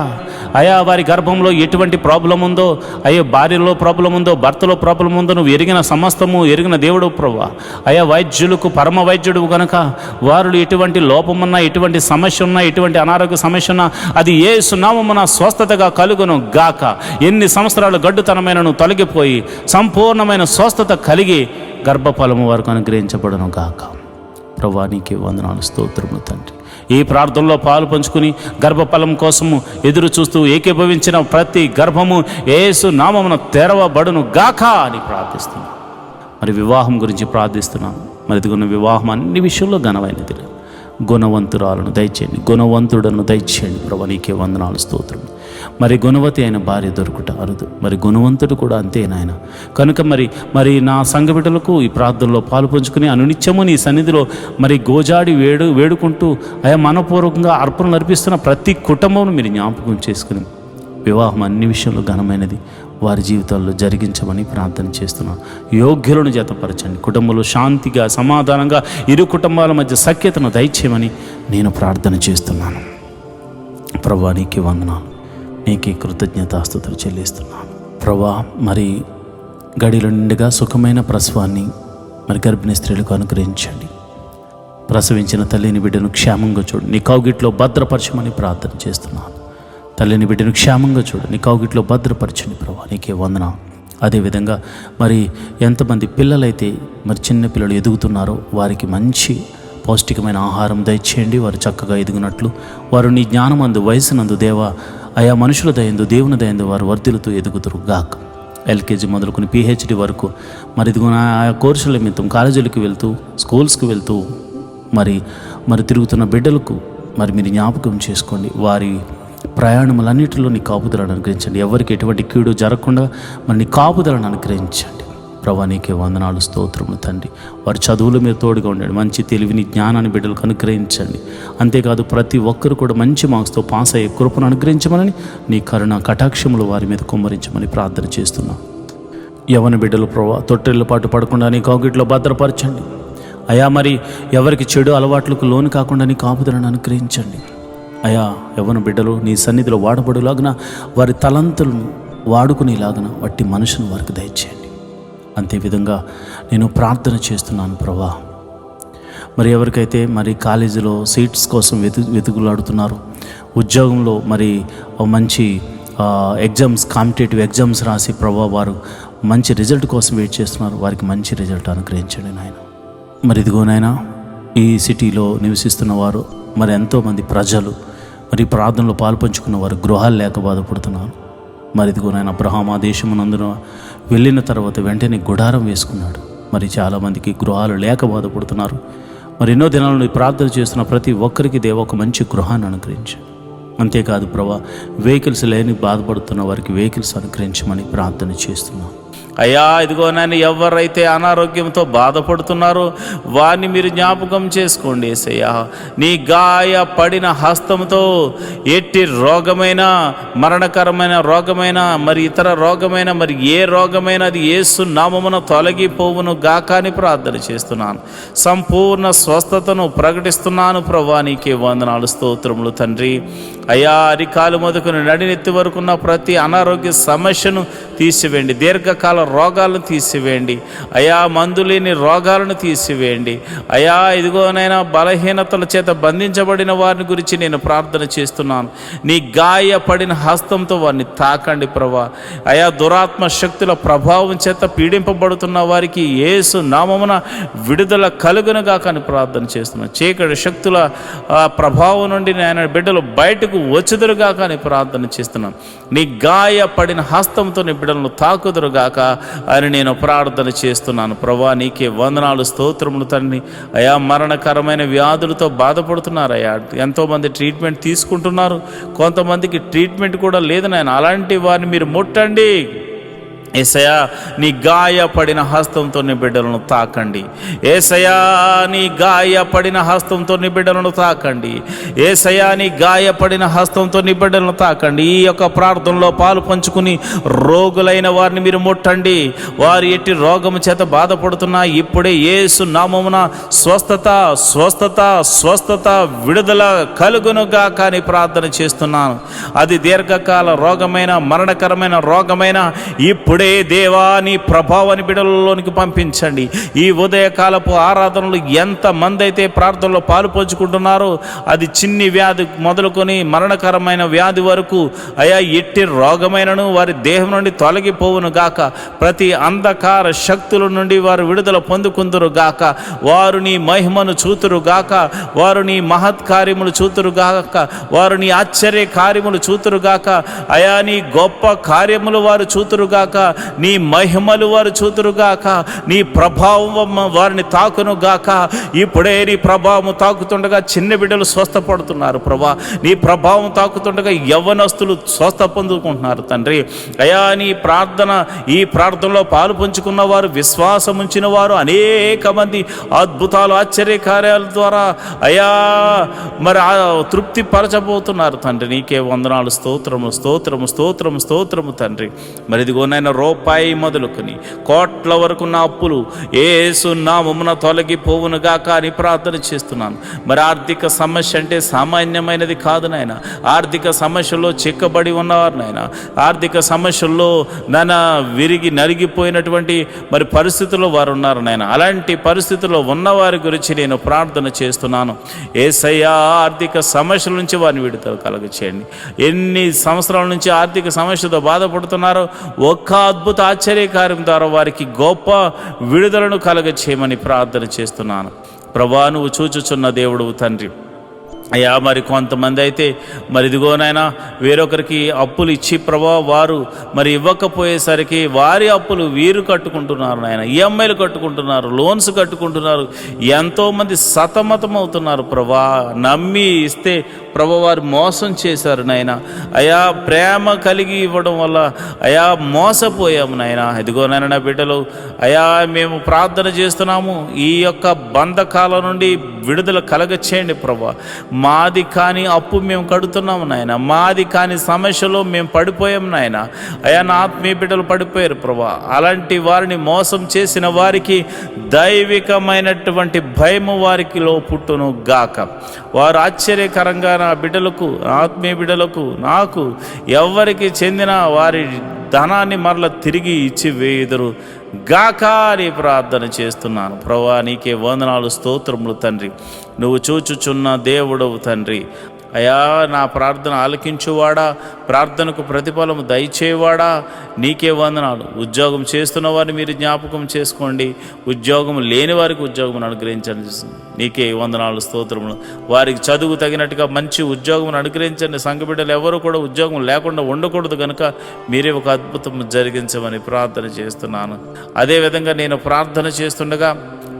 అయా. వారి గర్భంలో ఎటువంటి ప్రాబ్లం ఉందో అయ్యో, భార్యలో ప్రాబ్లం ఉందో, భర్తలో ప్రాబ్లం ఉందో నువ్వు ఎరిగిన సమస్తము ఎరిగిన దేవుడు ప్రభా అయా. వైద్యులకు పరమ వైద్యుడు కనుక వారు ఎటువంటి లోపమున్నా, ఎటువంటి సమస్య ఉన్నా, ఎటువంటి అనారోగ్య సమస్య ఉన్నా అది యేసు నామమున స్వస్థతగా కలుగును గాక. ఎన్ని సంవత్సరాలు గడ్డుతనమైనను తొలగిపోయి సంపూర్ణమైన స్వస్థత కలిగి గర్భఫలము వరకు అనుగ్రహించబడును గాక. ప్రభా నీకే వందనాలు, స్తోత్రములు తండ్రి. ఈ ప్రార్థనలో పాలు పంచుకుని గర్భఫలం కోసము ఎదురు చూస్తూ ఏకీభవించిన ప్రతి గర్భము యేసు నామమున తెరవబడును గాక అని ప్రార్థిస్తున్నాను. మరి వివాహం గురించి ప్రార్థిస్తున్నాను. మరి ఇదిగొన్న వివాహం అన్ని విషయంలో ఘనమైనది, గుణవంతురాలను దయచేయండి, గుణవంతుడను దయచేయండి ప్రభు నీకే వందనాలు, స్తోత్రం. మరి గుణవతి అయిన భార్య దొరుకుట అరుదు, మరి గుణవంతుడు కూడా అంతే నాయన. కనుక మరి నా సంఘ బిడ్డలకు ఈ ప్రార్థనలో పాలు పంచుకుని అనునిత్యము నీ సన్నిధిలో మరి గోజాడి వేడుకుంటూ అయా మనపూర్వకంగా అర్పణలు అర్పిస్తున్న ప్రతి కుటుంబం మీరు జ్ఞాపకం చేసుకుని వివాహం అన్ని విషయంలో ఘనమైనది వారి జీవితాల్లో జరిగించమని ప్రార్థన చేస్తున్నాను. యోగ్యులను జతపరచండి, కుటుంబంలో శాంతిగా సమాధానంగా ఇరు కుటుంబాల మధ్య సఖ్యతను దయచేయమని నేను ప్రార్థన చేస్తున్నాను. ప్రభా నీకే వందనాలు, నీకే కృతజ్ఞతాస్తుతులు చెల్లిస్తున్నాను. ప్రభా మరి గడిలో నిండుగా సుఖమైన ప్రసవాన్ని మరి గర్భిణీ స్త్రీలకు అనుగ్రహించండి. ప్రసవించిన తల్లిని బిడ్డను క్షేమంగా చూడు, నీ కౌగిట్లో భద్రపరచమని ప్రార్థన చేస్తున్నాను. తల్లిని బిడ్డను క్షేమంగా చూడు, నీ కౌగిట్లో భద్రపరచండి ప్రభా, నీకే వందనాలు. అదేవిధంగా మరి ఎంతమంది పిల్లలైతే మరి చిన్న పిల్లలు ఎదుగుతున్నారో వారికి మంచి పౌష్టికమైన ఆహారం దయచేయండి. వారు చక్కగా ఎదుగునట్లు, వారు నీ జ్ఞానమందు వయసునందు దేవా ఆయా మనుషుల దయందు దేవుని దయందు వారు వర్ధిల్లుతూ ఎదుగుతురు గాక. ఎల్కేజీ మొదలుకొని పిహెచ్డి వరకు మరి ఇదిగో ఆయా కోర్సుల నిమిత్తం కాలేజీలకు వెళ్తూ స్కూల్స్కి వెళ్తూ మరి తిరుగుతున్న బిడ్డలకు మరి మీరు జ్ఞాపకం చేసుకోండి. వారి ప్రయాణములన్నిటిలో నీ కాపుదలను అనుగ్రహించండి. ఎవరికి ఎటువంటి కీడు జరగకుండా మరి నీ కాపుదలను అనుగ్రహించండి ప్రభా, నీకే వందనాలు స్తోత్రములు తండ్రి. వారి చదువుల మీద తోడుగా ఉండండి, మంచి తెలివిని జ్ఞానాన్ని బిడ్డలకు అనుగ్రహించండి. అంతేకాదు ప్రతి ఒక్కరు కూడా మంచి మార్క్స్తో పాస్ అయ్యే కృపను అనుగ్రహించమని నీ కరుణ కటాక్షములు వారి మీద కుమ్మరించమని ప్రార్థన చేస్తున్నాం. యవ్వన బిడ్డలు ప్రభా తొట్టెళ్ళ పాటు పడకుండా నీ కౌగిట్లో భద్రపరచండి అయా. మరి ఎవరికి చెడు అలవాట్లకు లోను కాకుండా నీ కాపుదలను అనుగ్రహించండి అయా. యవ్వన బిడ్డలు నీ సన్నిధిలో వాడబడులాగిన వారి తలంతులను వాడుకునేలాగిన వట్టి మనుషును వారికి దయచేయండి. అంతేవిధంగా నేను ప్రార్థన చేస్తున్నాను ప్రభా, మరి ఎవరికైతే మరి కాలేజీలో సీట్స్ కోసం వెతుకులాడుతున్నారు, ఉద్యోగంలో మరి మంచి ఎగ్జామ్స్ కాంపిటేటివ్ ఎగ్జామ్స్ రాసి ప్రభా వారు మంచి రిజల్ట్ కోసం వెయిట్ చేస్తున్నారు, వారికి మంచి రిజల్ట్ అనుగ్రహించండి నాయన. మరి ఇదిగోనైనా ఈ సిటీలో నివసిస్తున్న వారు మరి ఎంతోమంది ప్రజలు మరి ప్రార్థనలో పాల్పంచుకున్న వారు గృహాలు లేక బాధపడుతున్నారు. మరి ఇదిగోనైనా అబ్రహాం ఆ దేశమునందున వెళ్ళిన తర్వాత వెంటనే గుడారం వేసుకున్నాడు. మరి చాలామందికి గృహాలు లేక బాధపడుతున్నారు. మరి ఎన్నో దినాల నుండి ప్రార్థన చేస్తున్న ప్రతి ఒక్కరికి దేవ ఒక మంచి గృహాన్ని అనుగ్రహించండి. అంతేకాదు ప్రభా వెహికల్స్ లేని బాధపడుతున్న వారికి వెహికల్స్ అనుగ్రహించమని ప్రార్థన చేస్తున్నాం అయ్యా. ఇదిగో నాయన ఎవరైతే అనారోగ్యంతో బాధపడుతున్నారో వారిని మీరు జ్ఞాపకం చేసుకోండి యేసయ్యా. నీ గాయపడిన హస్తంతో ఎట్టి రోగమైన మరణకరమైన రోగమైన మరి ఇతర రోగమైన మరి ఏ రోగమైన అది యేసు నామమున తొలగిపోవును గాక అని ప్రార్థన చేస్తున్నాను. సంపూర్ణ స్వస్థతను ప్రకటిస్తున్నాను ప్రభా, నీకే వందనాలు స్తోత్రములు తండ్రి. అయ్యా అరికాలు మొదలుకొని నడినెత్తి వరకున్న ప్రతి అనారోగ్య సమస్యను తీసివేయండి, దీర్ఘకాల రోగాలను తీసివేయండి అయా, మందు లేని రోగాలను తీసివేయండి అయా. ఇదిగోనైనా బలహీనతల చేత బంధించబడిన వారిని గురించి నేను ప్రార్థన చేస్తున్నాను. నీ గాయపడిన హస్తంతో వారిని తాకండి ప్రభా అయా. దురాత్మ శక్తుల ప్రభావం చేత పీడింపబడుతున్న వారికి యేసు నామమున విడుదల కలుగునుగా కానీ ప్రార్థన చేస్తున్నాను. చీకటి శక్తుల ప్రభావం నుండి నేను బిడ్డలు బయటకు వచ్చుదురుగా కానీ ప్రార్థన చేస్తున్నాను. నీ గాయపడిన హస్తంతో నీ బిడ్డలను తాకుదురుగాక అని నేను ప్రార్థన చేస్తున్నాను ప్రభా, నీకే వందనాలు స్తోత్రములు తండ్రి. అయా మరణకరమైన వ్యాధులతో బాధపడుతున్నారు అయ్యా. ఎంతోమంది ట్రీట్మెంట్ తీసుకుంటున్నారు, కొంతమందికి ట్రీట్మెంట్ కూడా లేదు నాయన. అలాంటి వారిని మీరు ముట్టండి యేసయ్యా. నీ గాయపడిన హస్తంతో నీ బిడ్డలను తాకండి యేసయ్యా. నీ గాయపడిన హస్తంతో నీ బిడ్డలను తాకండి యేసయ్యా. నీ గాయపడిన హస్తంతో నీ బిడ్డలను తాకండి. ఈ యొక్క ప్రార్థనలో పాలు పంచుకుని రోగులైన వారిని మీరు ముట్టండి. వారు ఎట్టి రోగము చేత బాధపడుతున్నా ఇప్పుడే యేసు నామమున స్వస్థత స్వస్థత స్వస్థత విడుదల కలుగునుగా కానీ ప్రార్థన చేస్తున్నాను. అది దీర్ఘకాల రోగమైన మరణకరమైన రోగమైన ఇప్పుడే దేవా నీ ప్రభావాన్ని బిడ్డలలోనికి పంపించండి. ఈ ఉదయకాలపు ఆరాధనలు ఎంతమంది అయితే ప్రార్థనలో పాలు పంచుకుంటున్నారో అది చిన్ని వ్యాధి మొదలుకొని మరణకరమైన వ్యాధి వరకు అయా ఎట్టి రోగమైనను వారి దేహం నుండి తొలగిపోవును గాక. ప్రతి అంధకార శక్తుల నుండి వారు విడుదల పొందుకుందురు గాక. వారు నీ మహిమను చూతురు గాక. వారు నీ మహత్కార్యములు చూతురు గాక. వారు నీ ఆశ్చర్య కార్యములు చూతురు గాక. అయా నీ గొప్ప కార్యములు వారు చూతురు గాక. నీ మహిమలు వారు చూతురుగాక. నీ ప్రభావం వారిని తాకును గాక. ఇప్పుడే నీ ప్రభావం తాకుతుండగా చిన్న బిడ్డలు స్వస్థపడుతున్నారు ప్రభా. నీ ప్రభావం తాకుతుండగా యవ్వనస్తులు స్వస్థ పొందుకుంటున్నారు తండ్రి అయా. నీ ఈ ప్రార్థనలో పాలు పంచుకున్న వారు, విశ్వాసం ఉంచిన వారు అనేక మంది అద్భుతాలు ఆశ్చర్య కార్యాల ద్వారా అయా మరి తృప్తి పరచబోతున్నారు తండ్రి. నీకే వందనాలు స్తోత్రము స్తోత్రము స్తోత్రము స్తోత్రము తండ్రి. మరి ఇదిగోనైనా రూపాయి మొదలుకొని కోట్ల వరకు నా అప్పులు యేసు నామమున తొలగిపోవును గాక అని ప్రార్థన చేస్తున్నాను. మరి ఆర్థిక సమస్య అంటే సామాన్యమైనది కాదు నాయన. ఆర్థిక సమస్యల్లో చిక్కబడి ఉన్నవారు నాయన, ఆర్థిక సమస్యల్లో విరిగి నలిగిపోయినటువంటి మరి పరిస్థితుల్లో వారు ఉన్నారు నాయన. అలాంటి పరిస్థితుల్లో ఉన్నవారి గురించి నేను ప్రార్థన చేస్తున్నాను. యేసయ్యా, ఆర్థిక సమస్యల నుంచి వారిని విడుదల కలగచేయండి. ఎన్ని సంవత్సరాల నుంచి ఆర్థిక సమస్యతో బాధపడుతున్నారో ఒక్క అద్భుత ఆశ్చర్యకార్యం ద్వారా వారికి గొప్ప విడుదలను కలగచేయమని ప్రార్థన చేస్తున్నాను. ప్రభువా, నువ్వు చూచుచున్న దేవుడు తండ్రి. అయ్యా, మరి కొంతమంది అయితే మరి ఇదిగోనైనా వేరొకరికి అప్పులు ఇచ్చి ప్రభా వారు మరి ఇవ్వకపోయేసరికి వారి అప్పులు వీరు కట్టుకుంటున్నారు నాయన. ఈఎంఐలు కట్టుకుంటున్నారు, లోన్స్ కట్టుకుంటున్నారు. ఎంతోమంది సతమతం అవుతున్నారు ప్రభా. నమ్మి ఇస్తే ప్రభా వారు మోసం చేశారు నాయన. అయా, ప్రేమ కలిగి ఇవ్వడం వల్ల అయా మోసపోయాము నాయన. ఇదిగోనైనా నా బిడ్డలు అయా, మేము ప్రార్థన చేస్తున్నాము. ఈ యొక్క బంధకాల నుండి విడుదల కలగచేయండి ప్రభా. మాది కాని అప్పు మేము కడుతున్నాము నాయన. మాది కాని సమస్యలో మేము పడిపోయాం నాయన. అయా, నా ఆత్మీయ బిడ్డలు పడిపోయారు ప్రభా. అలాంటి వారిని మోసం చేసిన వారికి దైవికమైనటువంటి భయము వారికిలో పుట్టును గాక. వారు ఆశ్చర్యకరంగా నా బిడ్డలకు, ఆత్మీయ బిడ్డలకు, నాకు ఎవరికి చెందిన వారి ధనాన్ని మరల తిరిగి ఇచ్చి వేయుదురు గాక అని ప్రార్థన చేస్తున్నాను. ప్రభువా, నీకే వందనాలు, స్తోత్రములు తండ్రి. నువ్వు చూచుచున్న దేవుడవు తండ్రి. అయా, నా ప్రార్థన ఆలకించువాడా, ప్రార్థనకు ప్రతిఫలము దయచేవాడా, నీకే వందనాలు. ఉద్యోగం చేస్తున్న వారిని మీరు జ్ఞాపకం చేసుకోండి. ఉద్యోగం లేని వారికి ఉద్యోగం అనుగ్రహించండి. నీకే వందనాలు, స్తోత్రములు. వారికి చదువు తగినట్టుగా మంచి ఉద్యోగం అనుగ్రహించండి. సంఘ బిడ్డలు ఎవరు కూడా ఉద్యోగం లేకుండా ఉండకూడదు కనుక మీరే ఒక అద్భుతం జరిగించమని ప్రార్థన చేస్తున్నాను. అదేవిధంగా నేను ప్రార్థన చేస్తుండగా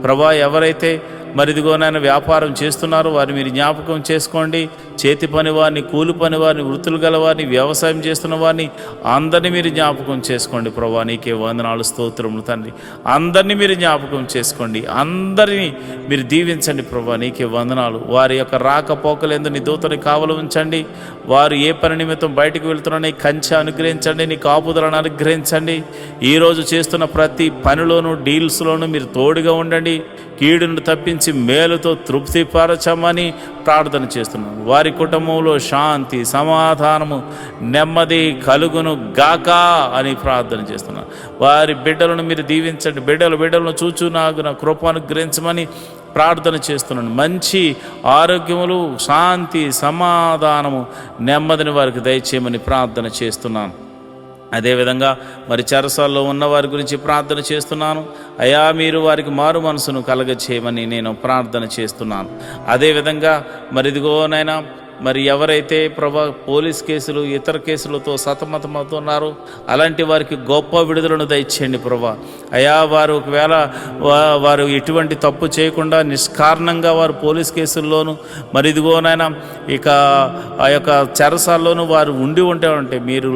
ప్రభా, ఎవరైతే మరి ఇదిగోనైనా వ్యాపారం చేస్తున్నారు వారిని మీరు జ్ఞాపకం చేసుకోండి. చేతి పని వారిని, కూలి పని వారిని, వృత్తులు గల వారిని, వ్యవసాయం చేస్తున్న వారిని అందరినీ మీరు జ్ఞాపకం చేసుకోండి ప్రభా. నీకే వందనాలు, స్తోత్రములు తండ్రి. అందరినీ మీరు జ్ఞాపకం చేసుకోండి, అందరినీ మీరు దీవించండి ప్రభా. నీకే వందనాలు. వారి యొక్క రాకపోకలందు నీ దూతని కావలి ఉంచండి. వారు ఏ పని నిమిత్తం బయటకు వెళ్తున్నారో నీ కంచె అనుగ్రహించండి, నీ కాపుదలను అనుగ్రహించండి. ఈరోజు చేస్తున్న ప్రతి పనిలోనూ, డీల్స్లోనూ మీరు తోడుగా ఉండండి. కీడును తప్పించి మేలుతో తృప్తిపరచమని ప్రార్థన చేస్తున్నాను. వారి కుటుంబంలో శాంతి, సమాధానము, నెమ్మది కలుగును గాక అని ప్రార్థన చేస్తున్నాను. వారి బిడ్డలను మీరు దీవించండి. బిడ్డలను చూచు నాకు నా కృప అనుగ్రహించమని ప్రార్థన చేస్తున్నాను. మంచి ఆరోగ్యములు, శాంతి, సమాధానము, నెమ్మదిని వారికి దయచేయమని ప్రార్థన చేస్తున్నాను. అదేవిధంగా మరి చెరసాల్లో ఉన్న వారి గురించి ప్రార్థన చేస్తున్నాను. అయా, మీరు వారికి మారు మనసును కలగచేయమని నేను ప్రార్థన చేస్తున్నాను. అదేవిధంగా మరి ఇదిగోనైనా మరి ఎవరైతే ప్రభా పోలీస్ కేసులు, ఇతర కేసులతో సతమతమవుతున్నారో అలాంటి వారికి గొప్ప విడుదలను దయచేయండి ప్రభా. అయా, వారు ఒకవేళ వారు ఎటువంటి తప్పు చేయకుండా నిష్కారణంగా వారు పోలీస్ కేసుల్లోనూ మరి ఇదిగోనైనా ఇక ఆ యొక్క చెరసాల్లోనూ వారు ఉంటే మీరు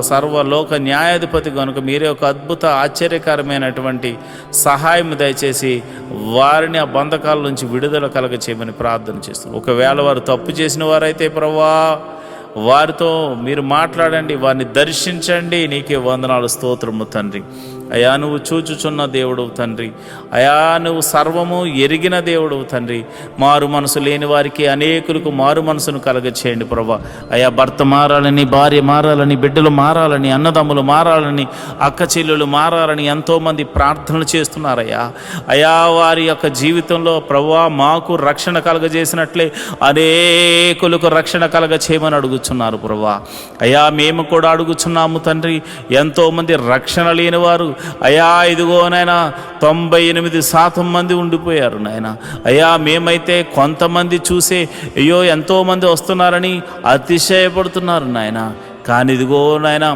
సర్వలోక న్యాయాధిపతి కనుక మీరే ఒక అద్భుత ఆశ్చర్యకరమైనటువంటి సహాయం దయచేసి వారిని ఆ బంధకాల నుంచి విడుదల కలగచేయమని ప్రార్థన చేస్తున్నాం. ఒకవేళ వారు తప్పు చేసిన వారైతే ప్రభువా వారితో మీరు మాట్లాడండి, వారిని దర్శించండి. నీకే వందనాలు, స్తోత్రము తండ్రి. అయా, నువ్వు చూచుచున్న దేవుడు తండ్రి. అయా, నువ్వు సర్వము ఎరిగిన దేవుడు తండ్రి. మారు మనసు లేని వారికి అనేకులకు మారు మనసును కలగచేయండి ప్రభా. అయా, భర్త మారాలని, భార్య మారాలని, బిడ్డలు మారాలని, అన్నదమ్ములు మారాలని, అక్క చెల్లెలు మారాలని ఎంతోమంది ప్రార్థనలు చేస్తున్నారయ్యా. అయా, వారి యొక్క జీవితంలో ప్రభువా మాకు రక్షణ కలగజేసినట్లే అనేకులకు రక్షణ కలగచేయమని అడుగుచున్నారు ప్రభువా. అయా, మేము కూడా అడుగుచున్నాము తండ్రి. ఎంతోమంది రక్షణ లేని వారు అయా ఇదిగోనైనా 98% మంది ఉండిపోయారు నాయన. అయ్యా, మేమైతే కొంతమంది చూసే అయ్యో ఎంతోమంది వస్తున్నారని అతిశయపడుతున్నారు నాయన. కానీ ఇదిగో నాయన,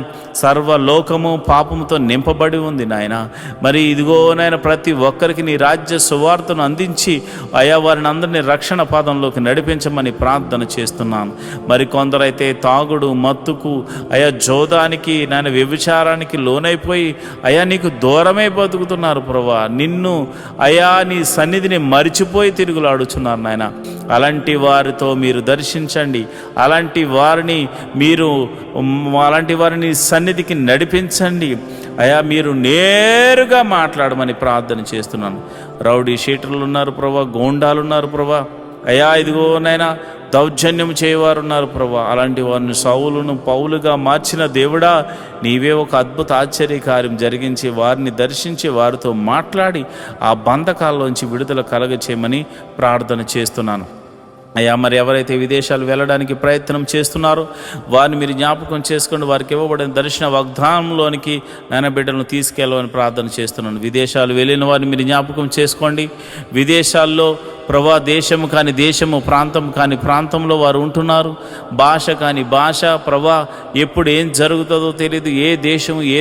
సర్వలోకము పాపముతో నింపబడి ఉంది నాయన. మరి ఇదిగో నాయన, ప్రతి ఒక్కరికి నీ రాజ్య సువార్తను అందించి అయా వారిని అందరినీ రక్షణ పాదంలోకి నడిపించమని ప్రార్థన చేస్తున్నాను. మరి కొందరైతే తాగుడు, మత్తుకు, అయా జోదానికి, నాయన వ్యభిచారానికి లోనైపోయి అయా నీకు దూరమై బతుకుతున్నారు ప్రభా. నిన్ను అయా నీ సన్నిధిని మరిచిపోయి తిరుగులాడుచున్నారు నాయన. అలాంటి వారితో మీరు దర్శించండి. అలాంటి వారిని సన్నిధికి నడిపించండి. అయా మీరు నేరుగా మాట్లాడమని ప్రార్థన చేస్తున్నాను. రౌడీ షీటర్లు ఉన్నారు ప్రభా, గోండాలు ఉన్నారు ప్రభా, అయా ఇదిగో నైనా దౌర్జన్యం చేయవారు ఉన్నారు ప్రభా. అలాంటి వారిని సౌలును పౌలుగా మార్చిన దేవుడా, నీవే ఒక అద్భుత ఆశ్చర్యకార్యం జరిగించి వారిని దర్శించి వారితో మాట్లాడి ఆ బంధకాల్లోంచి విడుదల కలగచేయమని ప్రార్థన చేస్తున్నాను. అయ్యా మరి ఎవరైతే విదేశాలు వెళ్ళడానికి ప్రయత్నం చేస్తున్నారో వారిని మీరు జ్ఞాపకం చేసుకోండి. వారికి ఇవ్వబడిన దర్శన వాగ్దానంలోనికి నాయన బిడ్డలను తీసుకెళ్ళమని ప్రార్థన చేస్తున్నాను. విదేశాలు వెళ్ళిన వారిని మీరు జ్ఞాపకం చేసుకోండి. విదేశాల్లో ప్రభా దేశము కాని దేశము, ప్రాంతం కాని ప్రాంతంలో వారు ఉంటున్నారు. భాష కాని భాష ప్రభా, ఎప్పుడు ఏం జరుగుతుందో తెలియదు. ఏ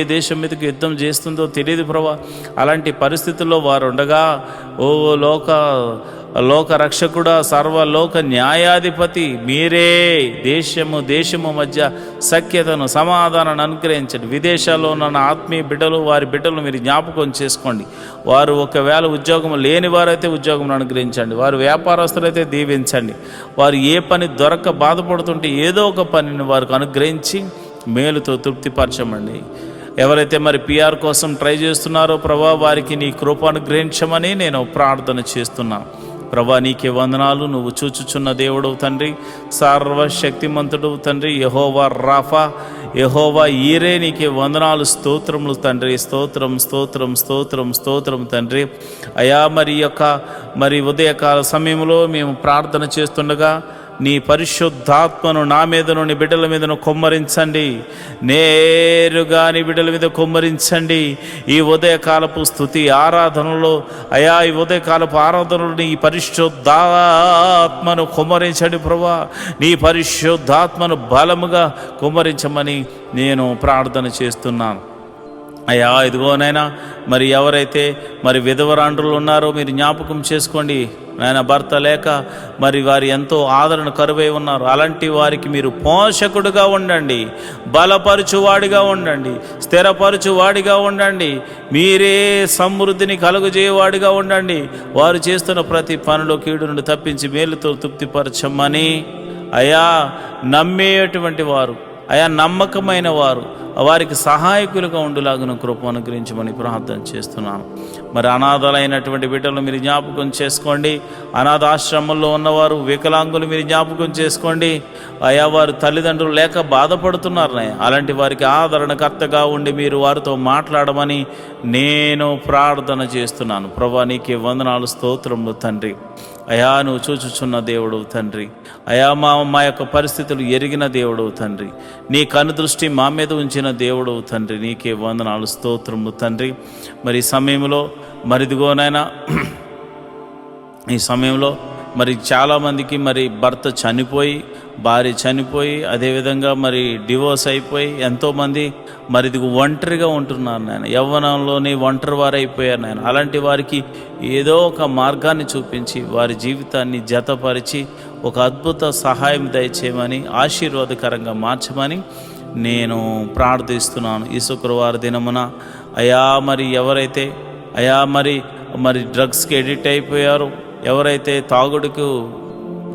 దేశం మీదకి యుద్ధం చేస్తుందో తెలియదు ప్రభా. అలాంటి పరిస్థితుల్లో వారు ఉండగా ఓ లోక రక్షకుడా, సర్వలోక న్యాయాధిపతి మీరే దేశము మధ్య సఖ్యతను, సమాధానాన్ని అనుగ్రహించండి. విదేశాల్లో ఉన్న ఆత్మీయ బిడ్డలు, వారి బిడ్డలు మీరు జ్ఞాపకం చేసుకోండి. వారు ఒకవేళ ఉద్యోగం లేని వారైతే ఉద్యోగం అనుగ్రహించండి. వారు వ్యాపారస్తులైతే దీవించండి. వారు ఏ పని దొరక్క బాధపడుతుంటే ఏదో ఒక పనిని వారికి అనుగ్రహించి మేలుతో తృప్తిపరచమండి. ఎవరైతే మరి PR కోసం ట్రై చేస్తున్నారో ప్రభా, వారికి నీ కృప అనుగ్రహించమని నేను ప్రార్థన చేస్తున్నాను. ప్రభా నీకే వందనాలు. నువ్వు చూచుచున్న దేవుడు తండ్రి, సర్వశక్తిమంతుడు తండ్రి, యెహోవా రాఫా, యెహోవా ఈరే, నీకే వందనాలు, స్తోత్రములు తండ్రి. స్తోత్రం తండ్రి. అయా మరి ఉదయకాల సమయంలో మేము ప్రార్థన చేస్తుండగా నీ పరిశుద్ధాత్మను నా మీదను, నీ బిడ్డల మీదను కొమ్మరించండి. నేరుగా నీ బిడ్డల మీద కొమ్మరించండి. ఈ ఉదయకాలపు స్తుతి ఆరాధనలో అయా, ఈ ఉదయకాలపు ఆరాధనలో నీ పరిశుద్ధాత్మను కొమ్మరించండి ప్రభా. నీ పరిశుద్ధాత్మను బలముగా కొమ్మరించమని నేను ప్రార్థన చేస్తున్నాను. అయ్యా ఇదిగోనైనా మరి ఎవరైతే మరి విధవరాండ్రులు ఉన్నారో మీరు జ్ఞాపకం చేసుకోండి. నాయన భర్త లేక మరి వారు ఎంతో ఆదరణ కరువై ఉన్నారు. అలాంటి వారికి మీరు పోషకుడుగా ఉండండి, బలపరచువాడిగా ఉండండి, స్థిరపరచువాడిగా ఉండండి. మీరే సమృద్ధిని కలుగజేయవాడిగా ఉండండి. వారు చేస్తున్న ప్రతి పనిలో కీడు నుండి తప్పించి మేలుతో తృప్తిపరచమని అయా నమ్మేటువంటి వారు, అయా నమ్మకమైన వారు, వారికి సహాయకులుగా ఉండులాగున కృప అనుగ్రహించమని ప్రార్థన చేస్తున్నాను. మరి అనాథలైనటువంటి బిడ్డలు మీరు జ్ఞాపకం చేసుకోండి. అనాథాశ్రమంలో ఉన్నవారు, వికలాంగులు మీరు జ్ఞాపకం చేసుకోండి. అయా వారు తల్లిదండ్రులు లేక బాధపడుతున్నారనే, అలాంటి వారికి ఆదరణకర్తగా ఉండి మీరు వారితో మాట్లాడమని నేను ప్రార్థన చేస్తున్నాను. ప్రభా నీకే వందనాలు, స్తోత్రములు తండ్రి. అయా నువ్వు చూచుచున్న దేవుడు తండ్రి. అయా మా యొక్క పరిస్థితులు ఎరిగిన దేవుడు తండ్రి. నీ కనుదృష్టి మా మీద ఉంచిన దేవుడు తండ్రి. నీకే వందనాలు, స్తోత్రము తండ్రి. మరి ఈ సమయంలో మరిదిగోనైనా ఈ సమయంలో మరి చాలామందికి మరి భర్త చనిపోయి, భార్య చనిపోయి, అదేవిధంగా మరి డివోర్స్ అయిపోయి ఎంతోమంది మరి ఇది ఒంటరిగా ఉంటున్నారు నాయన. యవ్వనంలోనే ఒంటరి వారైపోయారు నాయన. అలాంటి వారికి ఏదో ఒక మార్గాన్ని చూపించి వారి జీవితాన్ని జతపరిచి ఒక అద్భుత సహాయం దయచేయమని, ఆశీర్వాదకరంగా మార్చమని నేను ప్రార్థిస్తున్నాను. ఈ శుక్రవారం దినమున అయా మరి ఎవరైతే అయా మరి డ్రగ్స్కి ఎడిక్ట్ అయిపోయారో, ఎవరైతే తాగుడుకు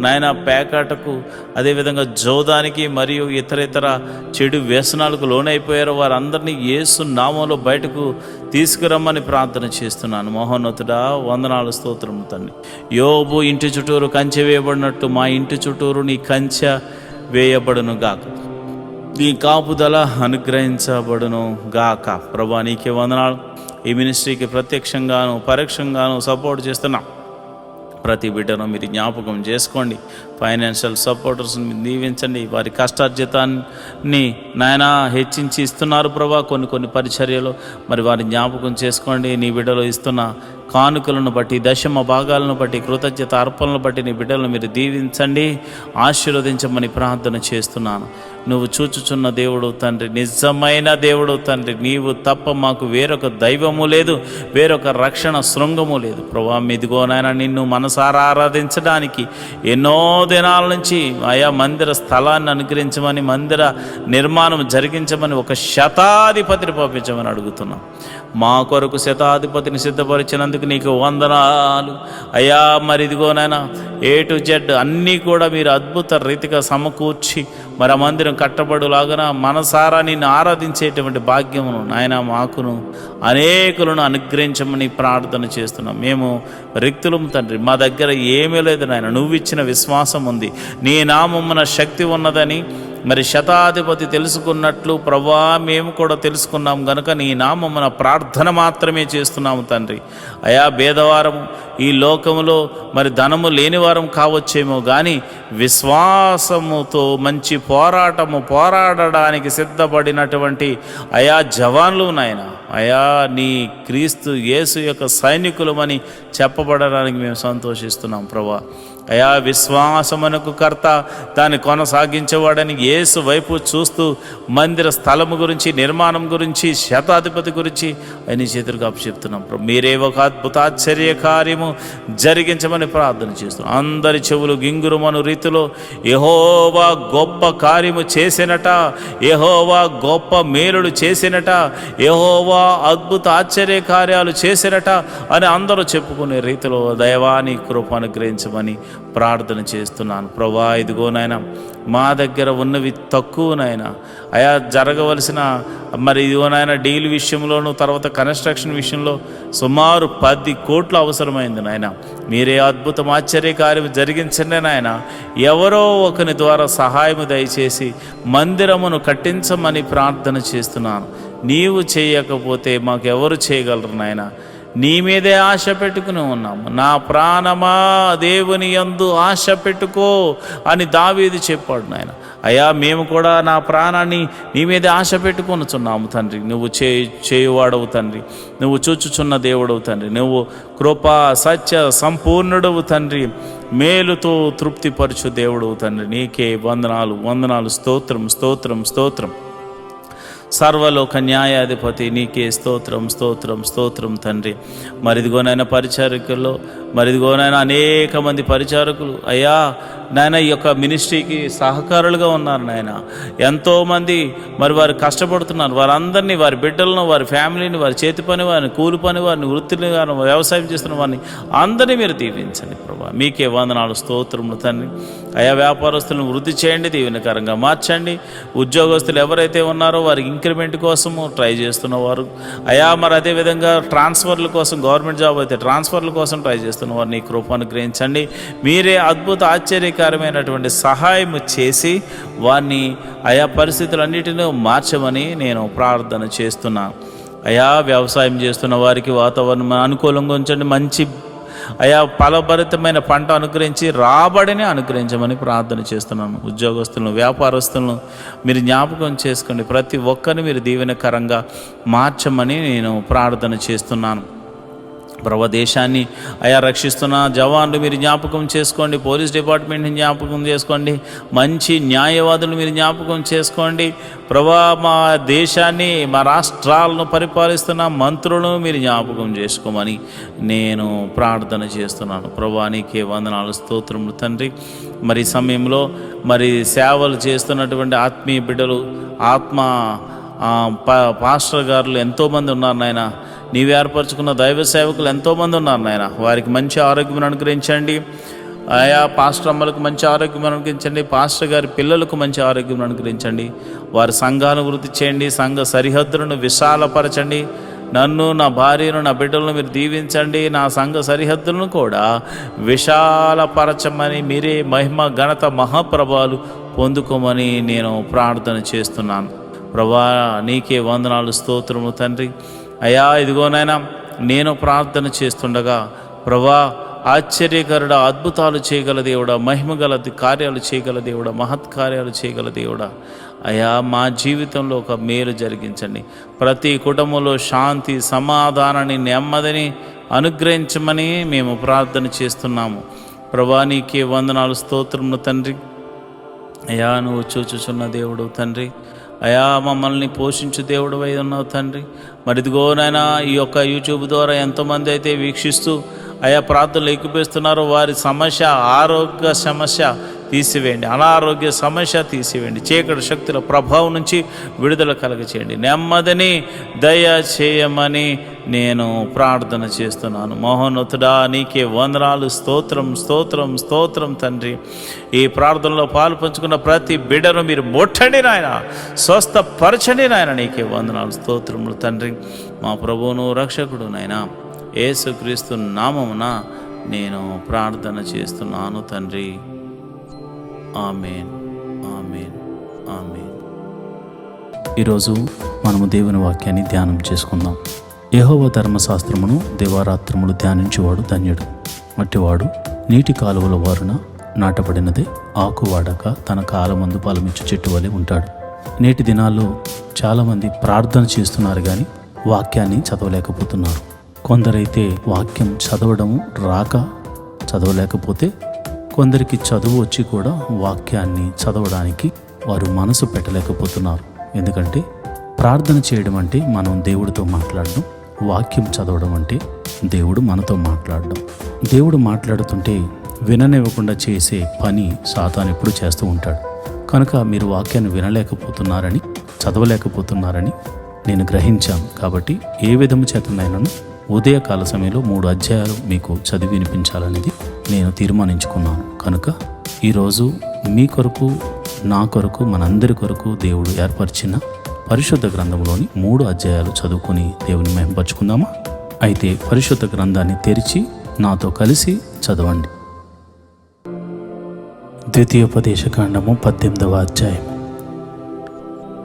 నాయన పేకాటకు, అదేవిధంగా జోదానికి మరియు ఇతర చెడు వ్యసనాలకు లోనైపోయారో వారందరినీ యేసు నామంలో బయటకు తీసుకురమ్మని ప్రార్థన చేస్తున్నాను. మహోన్నతుడా వందనాలు, స్తోత్రము తండ్రి. యోబు ఇంటి చుట్టూరు కంచె వేయబడినట్టు మా ఇంటి చుట్టూరు నీ కంచె వేయబడును గాక, నీ కాపుదల అనుగ్రహించబడును గాక. ప్రభా నీకే వందనాలు. ఈ మినిస్ట్రీకి ప్రత్యక్షంగాను పరోక్షంగాను సపోర్ట్ చేస్తున్నా ప్రతి బిడ్డను మీరు జ్ఞాపకం చేసుకోండి. ఫైనాన్షియల్ సపోర్టర్స్ని దీవించండి. వారి కష్టార్జితాన్ని నాయన హెచ్చించి ఇస్తున్నారు ప్రభా. కొన్ని పరిచర్యలు మరి వారి జ్ఞాపకం చేసుకోండి. నీ బిడ్డలు ఇస్తున్న కానుకలను బట్టి, దశమ భాగాలను బట్టి, కృతజ్ఞత అర్పణలను బట్టి నీ బిడ్డలను మీరు దీవించండి, ఆశీర్వదించమని ప్రార్థన చేస్తున్నాను. నువ్వు చూచుచున్న దేవుడు తండ్రి, నిజమైన దేవుడు తండ్రి. నీవు తప్ప మాకు వేరొక దైవము లేదు, వేరొక రక్షణ శృంగము లేదు ప్రభా. ఇదిగోనైనా నిన్ను మనసారా ఆరాధించడానికి ఎన్నో దినాల నుంచి ఆయా మందిర స్థలాన్ని అనుగ్రహించమని, మందిర నిర్మాణం జరిగించమని ఒక శతాధిపతిని పంపించమని అడుగుతున్నాం. మా కొరకు శతాధిపతిని సిద్ధపరిచినందుకు నీకు వందనాలు అయ్యా. మరి ఇదిగోనైనా A to Z అన్నీ కూడా మీరు అద్భుత రీతిగా సమకూర్చి మరి ఆ మందిరం కట్టబడులాగా మనసారా నిన్ను ఆరాధించేటువంటి భాగ్యమును నాయన మాకును అనేకులను అనుగ్రహించమని ప్రార్థన చేస్తున్నాం. మేము రిక్తులము తండ్రి, మా దగ్గర ఏమీ లేదు నాయన, నువ్వు ఇచ్చిన విశ్వాసం ఉంది, నీ నామమున శక్తి ఉన్నదని మరి శతాధిపతి తెలుసుకున్నట్లు ప్రభా మేము కూడా తెలుసుకున్నాం గనుక నీ నామమున ప్రార్థన మాత్రమే చేస్తున్నాము తండ్రి. అయా భేదవారము ఈ లోకములో మరి ధనము లేనివారం కావచ్చేమో కానీ విశ్వాసముతో మంచి పోరాడడానికి సిద్ధపడినటువంటి అయా జవాన్లు నాయన, అయా నీ క్రీస్తు యేసు యొక్క సైనికులమని చెప్పబడడానికి మేము సంతోషిస్తున్నాం ప్రభా. అయా విశ్వాసమునకు కర్త, దాన్ని కొనసాగించేవాడని యేసు వైపు చూస్తూ మందిర స్థలము గురించి, నిర్మాణం గురించి, శతాధిపతి గురించి అని చేతులకు అప్పచెప్తున్నాం ప్రభు. మీరే ఒక అద్భుతాశ్చర్య కార్యము జరిగించమని ప్రార్థన చేస్తున్నాం. అందరి చెవులు గింగురుమను రీతిలో యెహోవా గొప్ప కార్యము చేసినట, యెహోవా గొప్ప మేలులు చేసినట, యెహోవా అద్భుత ఆశ్చర్య కార్యాలు చేసినట అని అందరూ చెప్పుకునే రీతిలో దైవాన్ని కృప అనుగ్రహించమని ప్రార్థన చేస్తున్నాను ప్రభా. ఇదిగో నాయన, మా దగ్గర ఉన్నవి తక్కువ నాయన, అయా జరగవలసిన మరి ఇదిగో నాయన డీల్ విషయంలోనూ తర్వాత కన్స్ట్రక్షన్ విషయంలో సుమారు 10 కోట్లు అవసరమైంది నాయన. మీరే అద్భుతం ఆశ్చర్య కార్యం జరిగించండి నాయన. ఎవరో ఒకని ద్వారా సహాయము దయచేసి మందిరమును కట్టించమని ప్రార్థన చేస్తున్నాను. నీవు చేయకపోతే మాకెవరు చేయగలరు నాయన? నీ మీదే ఆశ పెట్టుకుని ఉన్నాము. నా ప్రాణమా దేవుని యందు ఆశ పెట్టుకో అని దావీదు చెప్పాడు నాయన. అయ్యా మేము కూడా నా ప్రాణాన్ని నీ మీదే ఆశ పెట్టుకొనుచున్నాము తండ్రి. నువ్వు చేయువాడవు తండ్రి, నువ్వు చూచుచున్న దేవుడవు తండ్రి, నువ్వు కృపా సత్య సంపూర్ణుడవు తండ్రి, మేలుతో తృప్తిపరచు దేవుడవు తండ్రి. నీకే వందనాలు, స్తోత్రం. సర్వలోక న్యాయాధిపతి నీకే స్తోత్రం తండ్రి. మరిదిగోనైనా పరిచారకుల్లో మరిదిగోనైనా అనేక మంది పరిచారకులు అయ్యా నాయన ఈ యొక్క మినిస్ట్రీకి సహకారులుగా ఉన్నారు నాయన. ఎంతోమంది మరి వారు కష్టపడుతున్నారు. వారందరినీ, వారి బిడ్డలను, వారి ఫ్యామిలీని, వారి చేతి పని వారిని, కూలి పని వారిని, వృత్తిని వారిని, వ్యవసాయం చేస్తున్న వారిని అందరినీ మీరు దీవించండి ప్రభా. మీకే వందనాలు, స్తోత్రములు తండ్రి. అయా వ్యాపారస్తులను వృద్ధి చేయండి, దీవెనకరంగా మార్చండి. ఉద్యోగస్తులు ఎవరైతే ఉన్నారో వారికి ఇంక్రిమెంట్ కోసము ట్రై చేస్తున్నవారు అయా, మరి అదేవిధంగా ట్రాన్స్ఫర్ల కోసం, గవర్నమెంట్ జాబ్ అయితే ట్రాన్స్ఫర్ల కోసం ట్రై చేస్తున్నవారు నీ కృపను గ్రహించండి. మీరే అద్భుత ఆశ్చర్యకరమైనటువంటి సహాయం చేసి వారిని ఆయా పరిస్థితులన్నిటినీ మార్చమని నేను ప్రార్థన చేస్తున్నాను. అయా వ్యవసాయం చేస్తున్న వారికి వాతావరణం అనుకూలంగా ఉంచండి. మంచి అయా ఫలభరితమైన పంట అనుగ్రహించి రాబడిని అనుగ్రహించమని ప్రార్థన చేస్తున్నాను. ఉద్యోగస్తులను, వ్యాపారస్తులను మీరు జ్ఞాపకం చేసుకోండి. ప్రతి ఒక్కరిని మీరు దీవెనకరంగా మార్చమని నేను ప్రార్థన చేస్తున్నాను. ప్రభు దేశాన్ని అయా రక్షిస్తున్న జవాన్లు మీరు జ్ఞాపకం చేసుకోండి. పోలీస్ డిపార్ట్మెంట్ని జ్ఞాపకం చేసుకోండి. మంచి న్యాయవాదులు మీరు జ్ఞాపకం చేసుకోండి. ప్రభా మా దేశాన్ని, మా రాష్ట్రాలను పరిపాలిస్తున్న మంత్రులను మీరు జ్ఞాపకం చేసుకోమని నేను ప్రార్థన చేస్తున్నాను. ప్రభా నీకే వందనాలు, స్తోత్రములు తండ్రి. మరి సమయంలో మరి సేవలు చేస్తున్నటువంటి ఆత్మీయ బిడ్డలు, పాస్టర్ గారులు ఎంతోమంది ఉన్నారు నాయన. నీవు ఏర్పరచుకున్న దైవ సేవకులు ఎంతోమంది ఉన్నారు నాయన. వారికి మంచి ఆరోగ్యం అనుగ్రహించండి. ఆయా పాస్టర్ అమ్మలకు మంచి ఆరోగ్యం అనుగ్రహించండి. పాస్టర్ గారి పిల్లలకు మంచి ఆరోగ్యం అనుగ్రహించండి. వారి సంఘాలను వృద్ధి చేయండి. సంఘ సరిహద్దులను విశాలపరచండి. నన్ను, నా భార్యను, నా బిడ్డలను మీరు దీవించండి. నా సంఘ సరిహద్దులను కూడా విశాలపరచమని మీరే మహిమ, ఘనత, మహాప్రభావాలు పొందుకోమని నేను ప్రార్థన చేస్తున్నాను. ప్రభా నీకే వందనాలు, స్తోత్రము తండ్రి. అయ్యా ఇదిగోనైనా నేను ప్రార్థన చేస్తుండగా ప్రభా ఆశ్చర్యకరుడా, అద్భుతాలు చేయగల దేవుడా, మహిమగల కార్యాలు చేయగల దేవుడా, మహత్కార్యాలు చేయగల దేవుడా, అయ్యా మా జీవితంలో ఒక మేలు జరిగించండి. ప్రతి కుటుంబంలో శాంతి, సమాధానాన్ని, నెమ్మదిని అనుగ్రహించమని మేము ప్రార్థన చేస్తున్నాము. ప్రభా నీకే వందనాలు, స్తోత్రములు తండ్రి. అయ్యా నువ్వు చూచుచున్న దేవుడు తండ్రి. అయా మమ్మల్ని పోషించు దేవుడు అయి ఉన్నావు తండ్రి. మరి ఇదిగోనైనా ఈ యొక్క యూట్యూబ్ ద్వారా ఎంతోమంది అయితే వీక్షిస్తూ అయా ప్రార్థనలు ఎక్కిపిస్తున్నారో వారి సమస్య, ఆరోగ్య సమస్య తీసివేయండి, అనారోగ్య సమస్య తీసివేయండి, చీకటి శక్తుల ప్రభావం నుంచి విడుదల కలగచేయండి, నెమ్మదిని దయచేయమని నేను ప్రార్థన చేస్తున్నాను. మహోన్నతుడా, నీకే వందనాలు, స్తోత్రం స్తోత్రం స్తోత్రం తండ్రి. ఈ ప్రార్థనలో పాలు పంచుకున్న ప్రతి బిడ్డను మీరు ముట్టండి నాయన, స్వస్థపరచండి నాయన. నీకే వందనాలు స్తోత్రములు తండ్రి. మా ప్రభువును రక్షకుడు నాయన యేసుక్రీస్తు నామమున నేను ప్రార్థన చేస్తున్నాను తండ్రి. ఆమేన్, ఆమేన్, ఆమేన్. ఈరోజు మనము దేవుని వాక్యాన్ని ధ్యానం చేసుకుందాం. యెహోవా ధర్మశాస్త్రమును దివారాత్రములు ధ్యానించేవాడు ధన్యుడు. అట్టివాడు నీటి కాలువల వారున నాటబడినదే, ఆకు వాడక తన కాలమందు ఫలమిచ్చు చెట్టు వలె ఉంటాడు. నేటి దినాల్లో చాలామంది ప్రార్థన చేస్తున్నారు కానీ వాక్యాన్ని చదవలేకపోతున్నారు. కొందరైతే వాక్యం చదవడము రాక చదవలేకపోతే, కొందరికి చదువు వచ్చి కూడా వాక్యాన్ని చదవడానికి వారు మనసు పెట్టలేకపోతున్నారు. ఎందుకంటే ప్రార్థన చేయడం అంటే మనం దేవుడితో మాట్లాడడం, వాక్యం చదవడం అంటే దేవుడు మనతో మాట్లాడడం. దేవుడు మాట్లాడుతుంటే విననివ్వకుండా చేసే పని సాతాను ఎప్పుడు చేస్తూ ఉంటాడు. కనుక మీరు వాక్యాన్ని వినలేకపోతున్నారని, చదవలేకపోతున్నారని నేను గ్రహించాను. కాబట్టి ఏ విధము చేతనైనాను ఉదయకాల సమయంలో 3 అధ్యాయాలు మీకు చదివి వినిపించాలనేది నేను తీర్మానించుకున్నాను. కనుక ఈరోజు మీ కొరకు, నా కొరకు, మనందరి కొరకు దేవుడు ఏర్పరిచిన పరిశుద్ధ గ్రంథంలోని 3 అధ్యాయాలు చదువుకొని దేవుని మహిమపరచుకుందామా? అయితే పరిశుద్ధ గ్రంథాన్ని తెరిచి నాతో కలిసి చదవండి. ద్వితీయోపదేశకాండము 18వ అధ్యాయం.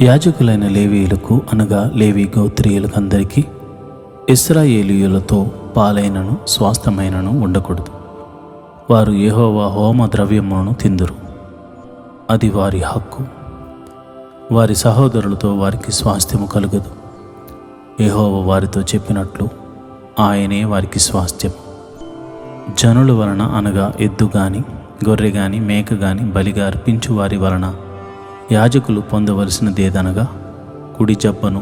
యాజకులైన లేవీయులకు అనగా లేవీ గోత్రీయులకు అందరికీ ఇశ్రాయేలీయులతో పాలైనను స్వాస్థ్యమైనను ఉండకూడదు. వారు యెహోవా హోమ ద్రవ్యములను తిందురు, అది వారి హక్కు. వారి సహోదరులతో వారికి స్వాస్థ్యము కలుగదు. యెహోవా వారితో చెప్పినట్లు ఆయనే వారికి స్వాస్థ్యం. జనుల వలన అనగా ఎద్దు గాని, గొర్రె గాని, మేక గాని బలిగా అర్పించు వారి వలన యాజకులు పొందవలసినదేదనగా కుడి జబ్బను,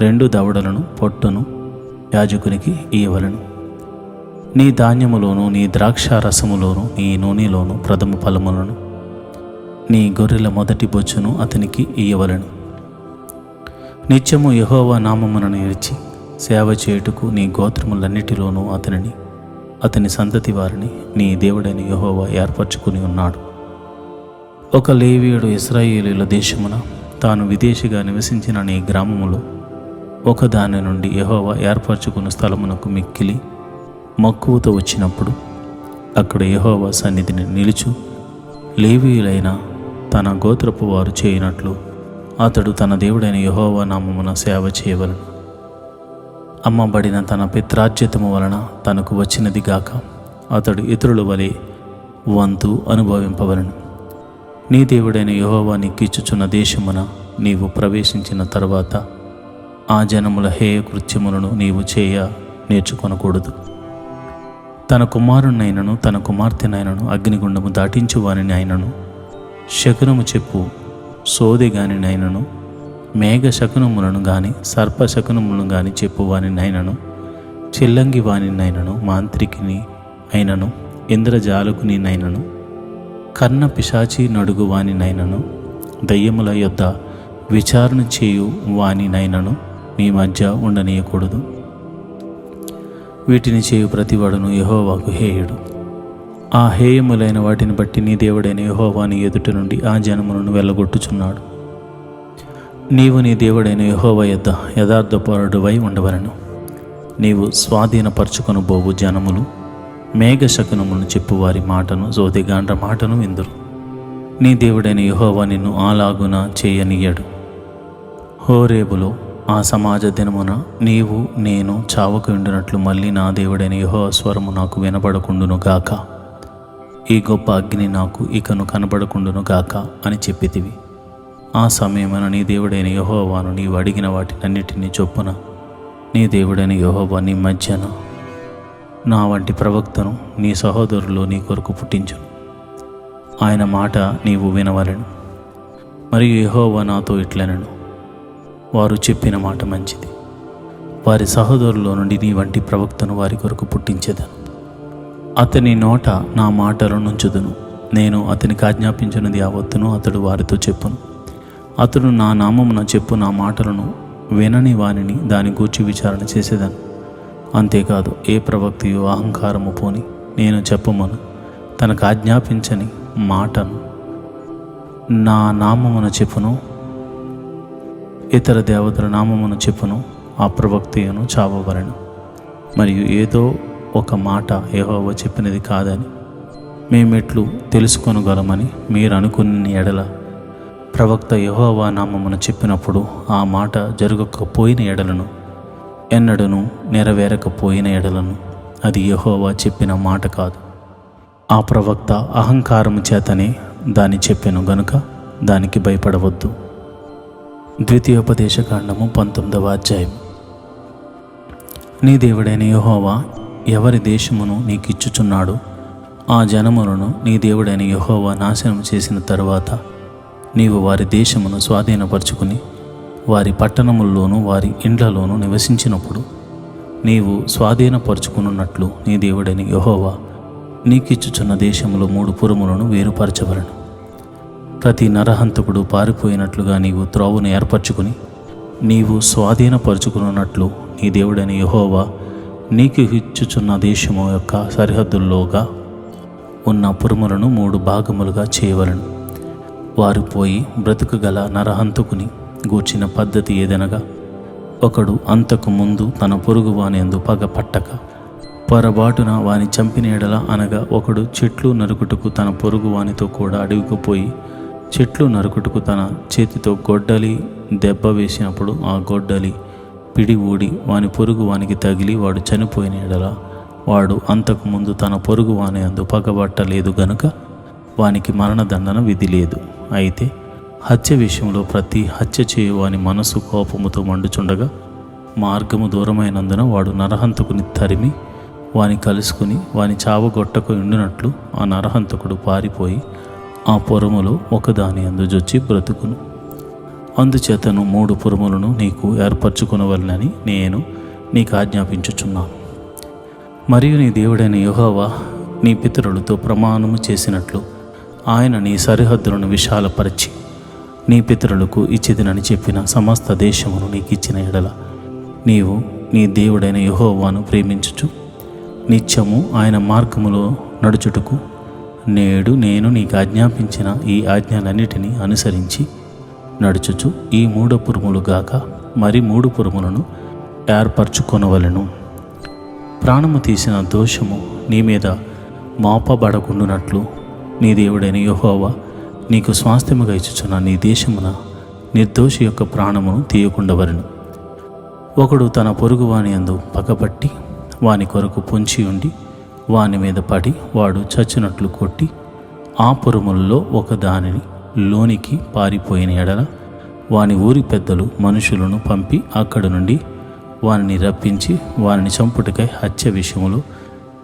2 దవడలను, పొట్టును యాజకునికి ఇయ్యవలను. నీ ధాన్యములోను, నీ ద్రాక్ష రసములోను, నీ నూనెలోను ప్రథమ ఫలములను, నీ గొర్రెల మొదటి బొచ్చును అతనికి ఇయ్యవలను. నిత్యము యెహోవా నామమును ఇడిచి సేవ చేయుటకు నీ గోత్రములన్నిటిలోనూ అతనిని, అతని సంతతి వారిని నీ దేవుడైన యెహోవా ఏర్పరచుకుని ఉన్నాడు. ఒక లేవీయుడు ఇశ్రాయేలీయుల దేశమున తాను విదేశీగా నివసించిన నీ గ్రామములో ఒక దాని నుండి యెహోవా ఏర్పరచుకున్న స్థలమునకు మిక్కిలి మక్కువతో వచ్చినప్పుడు అక్కడ యెహోవా సన్నిధిని నిలుచు లేవీయులైన తన గోత్రపు వారు చేయనట్లు అతడు తన దేవుడైన యెహోవా నామమున సేవ చేయవలెను. అమ్మబడిన తన పిత్రార్జితము వలన తనకు వచ్చినది గాక అతడు ఇతరుల వలె వంతు అనుభవింపవలెను. నీ దేవుడైన యెహోవా నీకిచ్చుచున్న దేశమున నీవు ప్రవేశించిన తరువాత ఆ జనముల హేయ కృత్యములను నీవు చేయ నేర్చుకొనకూడదు. తన కుమారునైనను తన కుమార్తెనైనను అగ్నిగుండము దాటించు వానిని అయినను, శకునము చెప్పు సోదెగానినైనను, మేఘ శకునములను గాని సర్ప శకునములను గాని చెప్పు వానినైనను, చిల్లంగి వానినైనను, మాంత్రికిని అయినను, ఇంద్రజాలకునినైనను, కర్ణ పిశాచి నడుగు వానినైనను, దయ్యముల యొద్ద విచారణ చేయు వానినైనను మీ మధ్య ఉండనీయకూడదు. వీటిని చేయు ప్రతివాడును యెహోవాకు హేయుడు. ఆ హేయములైన వాటిని బట్టి నీ దేవుడైన యెహోవా నీ ఎదుట నుండి ఆ జనములను వెళ్ళగొట్టుచున్నాడు. నీవు నీ దేవుడైన యెహోవా యొద్ద యథార్థపరుడువై ఉండవలెను. నీవు స్వాధీనపరచుకొనబోవు జనములు మేఘ శకునములను చెప్పు వారి మాటను, సోదెగాండ్ర మాటను విందురు. నీ దేవుడైన యెహోవా నిన్ను అలాగున చేయనీయడు. హోరేబులో ఆ సమాజ దినమున నీవు నేను చావక ఉండినట్లు మళ్ళీ నా దేవుడైన యెహోవా స్వరము నాకు వినబడకుండును గాక, ఈ గొప్ప అగ్ని నాకు ఇకను కనబడకుండును గాక అని చెప్పితివి. ఆ సమయమున నీ దేవుడైన యెహోవాను నీవు అడిగిన వాటినన్నిటినీ చొప్పున నీ దేవుడైన యెహోవా నీ మధ్యన నా వంటి ప్రవక్తను నీ సహోదరులు నీ కొరకు పుట్టించును. ఆయన మాట నీవు వినవలెను. మరియు యెహోవా నాతో ఇట్లనెను, వారు చెప్పిన మాట మంచిది. వారి సహోదరులో నుండి నీ వంటి ప్రవక్తను వారి కొరకు పుట్టించేదను. అతని నోట నా మాటలు నుంచుదును. నేను అతనికి ఆజ్ఞాపించినది యావత్తును అతడు వారితో చెప్పును. అతడు నా నామమున చెప్పు నా మాటలను వినని వానిని దాని గూర్చి విచారణ చేసేదాను. అంతేకాదు ఏ ప్రవక్తయు అహంకారము పోని నేను చెప్పమను తనకు ఆజ్ఞాపించని మాటను నా నామమున చెప్పును, ఇతర దేవతల నామమున చెప్పును, ఆ ప్రవక్తయును చావవలెను. మరియు ఏదో ఒక మాట యెహోవా చెప్పినది కాదని మేమెట్లు తెలుసుకొనగలమని మీరు అనుకుని ఎడల ప్రవక్త యెహోవా నామమున చెప్పినప్పుడు ఆ మాట జరగకపోయిన ఎడలను ఎన్నడను నెరవేరకపోయిన ఎడలను అది యెహోవా చెప్పిన మాట కాదు. ఆ ప్రవక్త అహంకారము చేతనే దాన్ని చెప్పెను గనుక దానికి భయపడవద్దు. ద్వితీయోపదేశకాండము 19వ అధ్యాయం. నీ దేవుడైన యెహోవా ఎవరి దేశమును నీకిచ్చుచున్నాడో ఆ జనములను నీ దేవుడైన యెహోవా నాశనం చేసిన తరువాత నీవు వారి దేశమును స్వాధీనపరుచుకుని వారి పట్టణముల్లోనూ వారి ఇండ్లలోనూ నివసించినప్పుడు నీవు స్వాధీనపరుచుకున్నట్లు నీ దేవుడైన యెహోవా నీకిచ్చుచున్న దేశములో 3 పురములను వేరుపరచవలను. ప్రతి నరహంతకుడు పారిపోయినట్లుగా నీవు త్రోవను ఏర్పరచుకుని నీవు స్వాధీనపరుచుకున్నట్లు నీ దేవుడైన యెహోవా నీకు ఇచ్చుచున్న దేశము యొక్క సరిహద్దుల్లోగా ఉన్న పురములను 3 భాగములుగా చేయవలను. వారు పోయి బ్రతుకగల నరహంతకుని గూర్చిన పద్ధతి ఏదనగా, ఒకడు అంతకు ముందు తన పొరుగువాని యందు పగ పట్టక పొరబాటున వాని చంపిన ఎడల, అనగా ఒకడు చెట్లు నరుకుటకు తన పొరుగువానితో కూడా అడవికి పోయి చెట్లు నరుకుటకు తన చేతితో గొడ్డలి దెబ్బ వేసినప్పుడు ఆ గొడ్డలి పిడి ఊడి వాని పొరుగు వానికి తగిలి వాడు చనిపోయిన ఎడల వాడు అంతకు ముందు తన పొరుగు వాని యందు పగబట్టలేదు గనుక వానికి మరణదండన విధి లేదు. అయితే హత్య విషయంలో ప్రతి హత్య చేయువాని మనసు కోపముతో మండుచుండగా మార్గము దూరమైనందున వాడు నరహంతకుని తరిమి వాని కలుసుకుని వాని చావగొట్టకు ఉండినట్లు ఆ నరహంతకుడు పారిపోయి ఆ పురములో ఒకదాని యందు జొచ్చి బ్రతుకును. అందుచేతను 3 పురములను నీకు ఏర్పరచుకునవలనని నేను నీకు ఆజ్ఞాపించుచున్నాను. మరియు నీ దేవుడైన యెహోవా నీ పితరులతో ప్రమాణము చేసినట్లు ఆయన నీ సరిహద్దులను విశాలపరిచి నీ పితరులకు ఇచ్చిదినని చెప్పిన సమస్త దేశమును నీకు ఇచ్చిన ఎడల నీవు నీ దేవుడైన యెహోవాను ప్రేమించుచు నిత్యము ఆయన మార్గములో నడుచుటకు నేడు నేను నీకు ఆజ్ఞాపించిన ఈ ఆజ్ఞలన్నిటినీ అనుసరించి నడుచుచు ఈ 3 పురములు గాక మరి 3 పురములను ఏర్పరచుకొనవలెను. ప్రాణము తీసిన దోషము నీ మీద మోపబడకుండునట్లు నీ దేవుడైన యెహోవా నీకు స్వాస్థ్యముగా ఇచ్చుచున్న నీ దేశమున నిర్దోషి యొక్క ప్రాణమును తీయకుండవలెను. ఒకడు తన పొరుగువాని యందు పగబట్టి వాని కొరకు పొంచి ఉండి వాని మీద పడి వాడు చచ్చినట్లు కొట్టి ఆ పురములలో ఒక దానిని లోనికి పారిపోయిన ఎడల వాని ఊరి పెద్దలు మనుషులను పంపి అక్కడి నుండి వానిని రప్పించి వారిని చంపుటకై హత్య విషయములో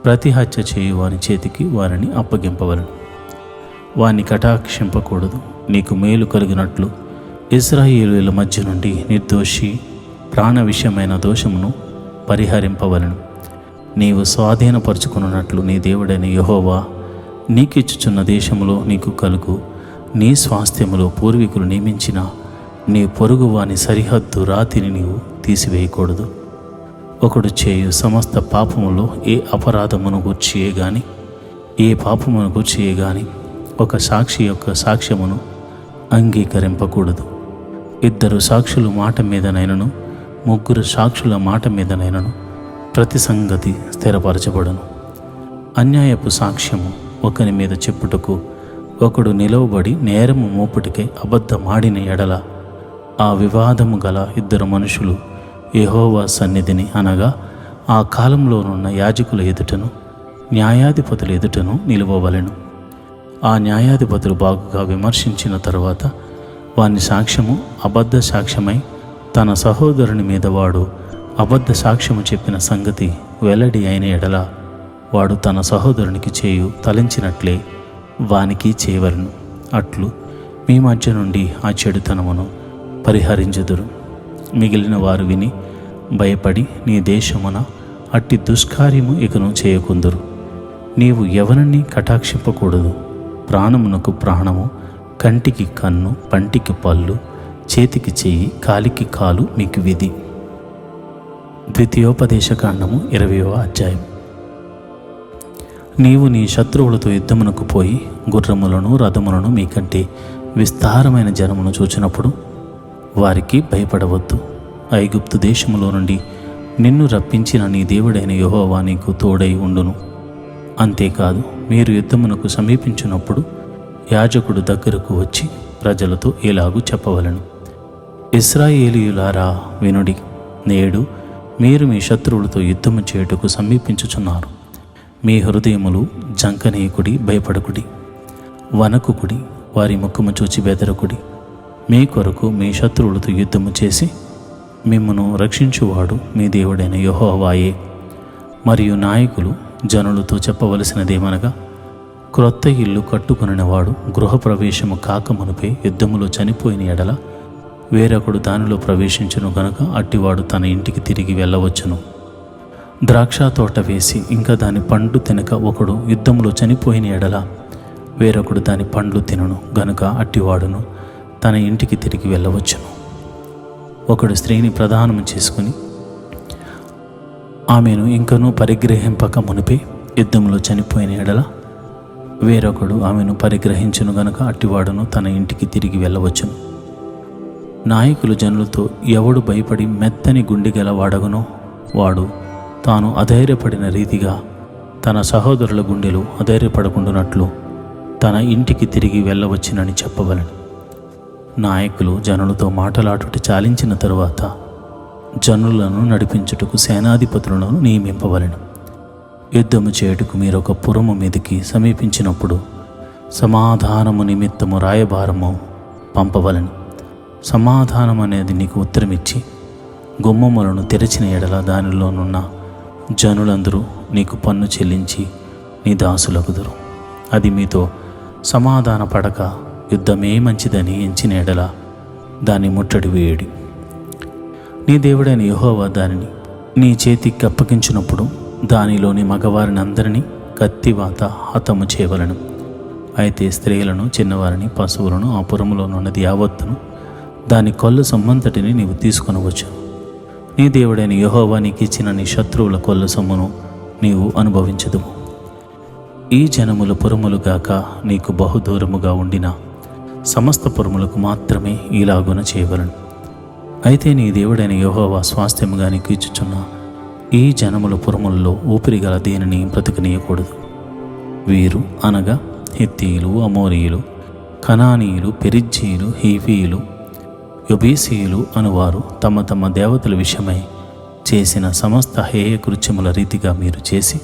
ప్రతి హత్య చేయు వాని చేతికి వారిని అప్పగింపవలను. వారిని కటాక్షింపకూడదు. నీకు మేలు కలిగినట్లు ఇశ్రాయేలీయుల మధ్య నుండి నిర్దోషి ప్రాణ విషయమైన దోషమును పరిహరింపవలను. నీవు స్వాధీనపరుచుకున్నట్లు నీ దేవుడైన యెహోవా నీకిచ్చుచున్న దేశములో నీకు కలుగు నీ స్వాస్థ్యములో పూర్వీకులు నియమించిన నీ పొరుగు వాని సరిహద్దు రాతిని నీవు తీసివేయకూడదు. ఒకడు చేయు సమస్త పాపములో ఏ అపరాధమును గూర్చియే గాని ఏ పాపమును గూర్చియే గాని ఒక సాక్షి యొక్క సాక్ష్యమును అంగీకరింపకూడదు. 2 సాక్షుల మాట మీదనైనను 3 సాక్షుల మాట మీదనైనను ప్రతి సంగతి స్థిరపరచబడును. అన్యాయపు సాక్ష్యము ఒకని మీద చెప్పుటకు ఒకడు నిలవబడి నేరము మోపుటికై అబద్ధమాడిన ఎడల ఆ వివాదము గల 2 మనుషులు యెహోవా సన్నిధిని, అనగా ఆ కాలంలోనున్న యాజకుల ఎదుటను న్యాయాధిపతుల ఎదుటను నిలువవలెను. ఆ న్యాయాధిపతులు బాగుగా విమర్శించిన తరువాత వాని సాక్ష్యము అబద్ధ సాక్ష్యమై తన సహోదరుని మీద వాడు అబద్ధ సాక్ష్యము చెప్పిన సంగతి వెల్లడి అయిన ఎడల వాడు తన సహోదరునికి చేయు తలంచినట్లే వానికి చేయవలను. అట్లు మీ మధ్య నుండి ఆ చెడుతనమును పరిహరించుదురు. మిగిలిన వారు విని భయపడి నీ దేశమున అట్టి దుష్కార్యము ఇకను చేయకుందురు. నీవు ఎవరిని కటాక్షింపకూడదు. ప్రాణమునకు ప్రాణము, కంటికి కన్ను, పంటికి పళ్ళు, చేతికి చెయ్యి, కాలికి కాలు మీకు విధి. ద్వితీయోపదేశకాండము 20వ అధ్యాయం. నీవు నీ శత్రువులతో యుద్ధమునకు పోయి గుర్రములను రథములను మీకంటే విస్తారమైన జనమును చూచినప్పుడు వారికి భయపడవద్దు. ఐగుప్తు దేశములో నుండి నిన్ను రప్పించిన నీ దేవుడైన యెహోవా నీకు తోడై ఉండును. అంతేకాదు, మీరు యుద్ధమునకు సమీపించినప్పుడు యాజకుడు దగ్గరకు వచ్చి ప్రజలతో ఇలాగూ చెప్పవలెను: ఇశ్రాయేలీయులారా వినుడి, నేడు మీరు మీ శత్రువులతో యుద్ధము చేయుటకు సమీపించుచున్నారు. మీ హృదయములు జంకనీయకుడి, భయపడకుడి, వనకుకుడి, వారి ముఖము చూచి బెదరకుడి. మీ కొరకు మీ శత్రువులతో యుద్ధము చేసి మిమ్మును రక్షించువాడు మీ దేవుడైన యెహోవాయే. మరియు నాయకులు జనులతో చెప్పవలసినదేమనగా, క్రొత్త ఇల్లు కట్టుకొనినవాడు గృహప్రవేశము కాకమునుపై యుద్ధములో చనిపోయిన ఎడల వేరొకడు దానిలో ప్రవేశించును గనుక అట్టివాడు తన ఇంటికి తిరిగి వెళ్ళవచ్చును. ద్రాక్ష తోట వేసి ఇంకా దాని పండ్లు తినక ఒకడు యుద్ధములో చనిపోయిన ఎడల వేరొకడు దాని పండ్లు తినను గనుక అట్టివాడును తన ఇంటికి తిరిగి వెళ్ళవచ్చును. ఒకడు స్త్రీని ప్రదానము చేసుకుని ఆమెను ఇంకనూ పరిగ్రహింపక మునిపే యుద్ధంలో చనిపోయిన ఎడల వేరొకడు ఆమెను పరిగ్రహించును గనుక అట్టివాడును తన ఇంటికి తిరిగి వెళ్ళవచ్చును. నాయకులు జనులతో, ఎవడు భయపడి మెత్తని గుండె గలవాడగునో వాడు తాను అధైర్యపడిన రీతిగా తన సహోదరుల గుండెలు అధైర్యపడకుండానట్లు తన ఇంటికి తిరిగి వెళ్ళవచ్చునని చెప్పవలెను. నాయకులు జనులతో మాటలాడుట చాలించిన తరువాత జనులను నడిపించుటకు సేనాధిపతులను నియమింపవలెను. యుద్ధము చేయుటకు మీరొక పురము మీదికి సమీపించినప్పుడు సమాధానము నిమిత్తము రాయబారము పంపవలెను. సమాధానం అనేది నీకు ఉత్తరమిచ్చి గుమ్మములను తెరిచిన ఎడల దానిలోనున్న జనులందరూ నీకు పన్ను చెల్లించి నీ దాసులగుదురు. అది మీతో సమాధాన పడక యుద్ధమే మంచిదని ఎంచిన ఎడల దాన్ని ముట్టడి వేయడి. నీ దేవుడైన యెహోవా దానిని నీ చేతికి అప్పగించినప్పుడు దానిలోని మగవారిని అందరినీ కత్తివాత హతము చేయవలను. అయితే స్త్రీలను, చిన్నవారిని, పశువులను, ఆ పురములోనున్నది యావత్తును, దాని కొల్ల సొమ్మంతటిని నీవు తీసుకొనవచ్చు. నీ దేవుడైన యెహోవా నీకు ఇచ్చిన నీ శత్రువుల కొల్ల సొమ్మును నీవు అనుభవించదువు. ఈ జనముల పురములుగాక నీకు బహుదూరముగా ఉండిన సమస్త పురములకు మాత్రమే ఈలాగున చేయవలను. అయితే నీ దేవుడైన యెహోవా స్వాస్థ్యముగా నీకు ఇచ్చుచున్న ఈ జనముల పురములలో ఊపిరిగల దేనిని బ్రతకనీయకూడదు. వీరు అనగా హిత్తీయులు, అమోరీయులు, కనానీయులు, పెరిజ్జీయులు, హీవీయులు, యొబీసీయులు అనువారు తమ తమ దేవతల విషయమై చేసిన సమస్త హేయ కృత్యముల రీతిగా మీరు చేసి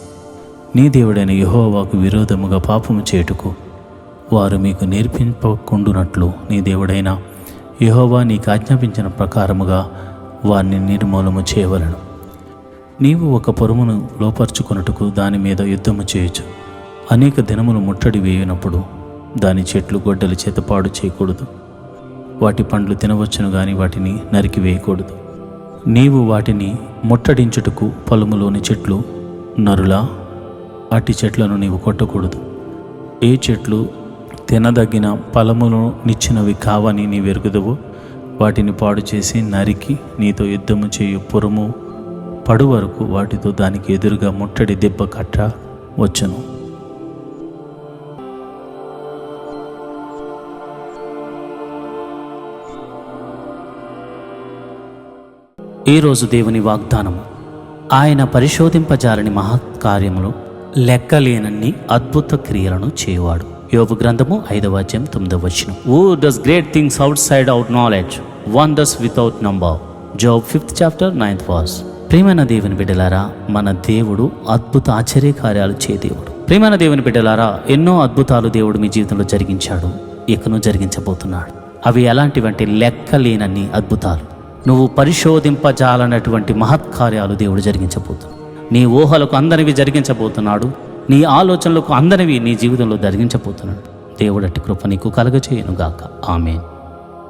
నీ దేవుడైన యెహోవాకు విరోధముగా పాపము చేయుటకు వారు మీకు నేర్పింపకుండునట్లు నీ దేవుడైన యెహోవా నీకు ఆజ్ఞాపించిన ప్రకారముగా వారిని నిర్మూలము చేయవలెను. నీవు ఒక పురమును లోపరుచుకొనుటకు దాని మీద యుద్ధము చేయొచ్చు. అనేక దినములు ముట్టడి వేయనప్పుడు దాని చెట్లు గొడ్డలి చేత పాడు చేయకూడదు. వాటి పండ్లు తినవచ్చును గాని వాటిని నరికి వేయకూడదు. నీవు వాటిని ముట్టడించుటకు పొలములోని చెట్లు నరులా, అట్టి చెట్లను నీవు కొట్టకూడదు. ఏ చెట్లు తినదగిన ఫలములు నిచ్చినవి కావని నీ వెరుగుదవో వాటిని పాడు చేసి నరికి నీతో యుద్ధము చేయు పురము పడు వరకు వాటితో దానికి ఎదురుగా ముట్టడి దెబ్బ కట్ట వచ్చును. ఈరోజు దేవుని వాగ్దానము: ఆయన పరిశోధింపజాలని మహత్కార్యములు లెక్కలేనన్ని అద్భుత క్రియలను చేయువాడు. యోబు గ్రంథము 5వ అధ్యాయం 9వ వచనం. Who does great things outside our knowledge, wonders without number. Job 5th chapter 9th verse. ప్రియమైన దేవుని బిడ్డలారా, మన దేవుడు అద్భుత ఆశ్చర్య కార్యాలు చే దేవుడు. ప్రియమైన దేవుని బిడ్డలారా, ఎన్నో అద్భుతాలు దేవుడు మీ జీవితంలో జరిగించాడు, ఇకను జరిగించబోతున్నాడు. అవి ఎలాంటివంటే లెక్కలేనన్ని అద్భుతాలు. నువ్వు పరిశోధింపజాలన్నటువంటి మహత్కార్యాలు దేవుడు జరిగించబోతున్నాడు. నీ ఊహలకు అందరివి జరిగించబోతున్నాడు. నీ ఆలోచనలకు అందరివి నీ జీవితంలో జరిగించబోతున్నాడు. దేవుడు అట్టి కృప నీకు కలగచేయునుగాక. ఆమేన్.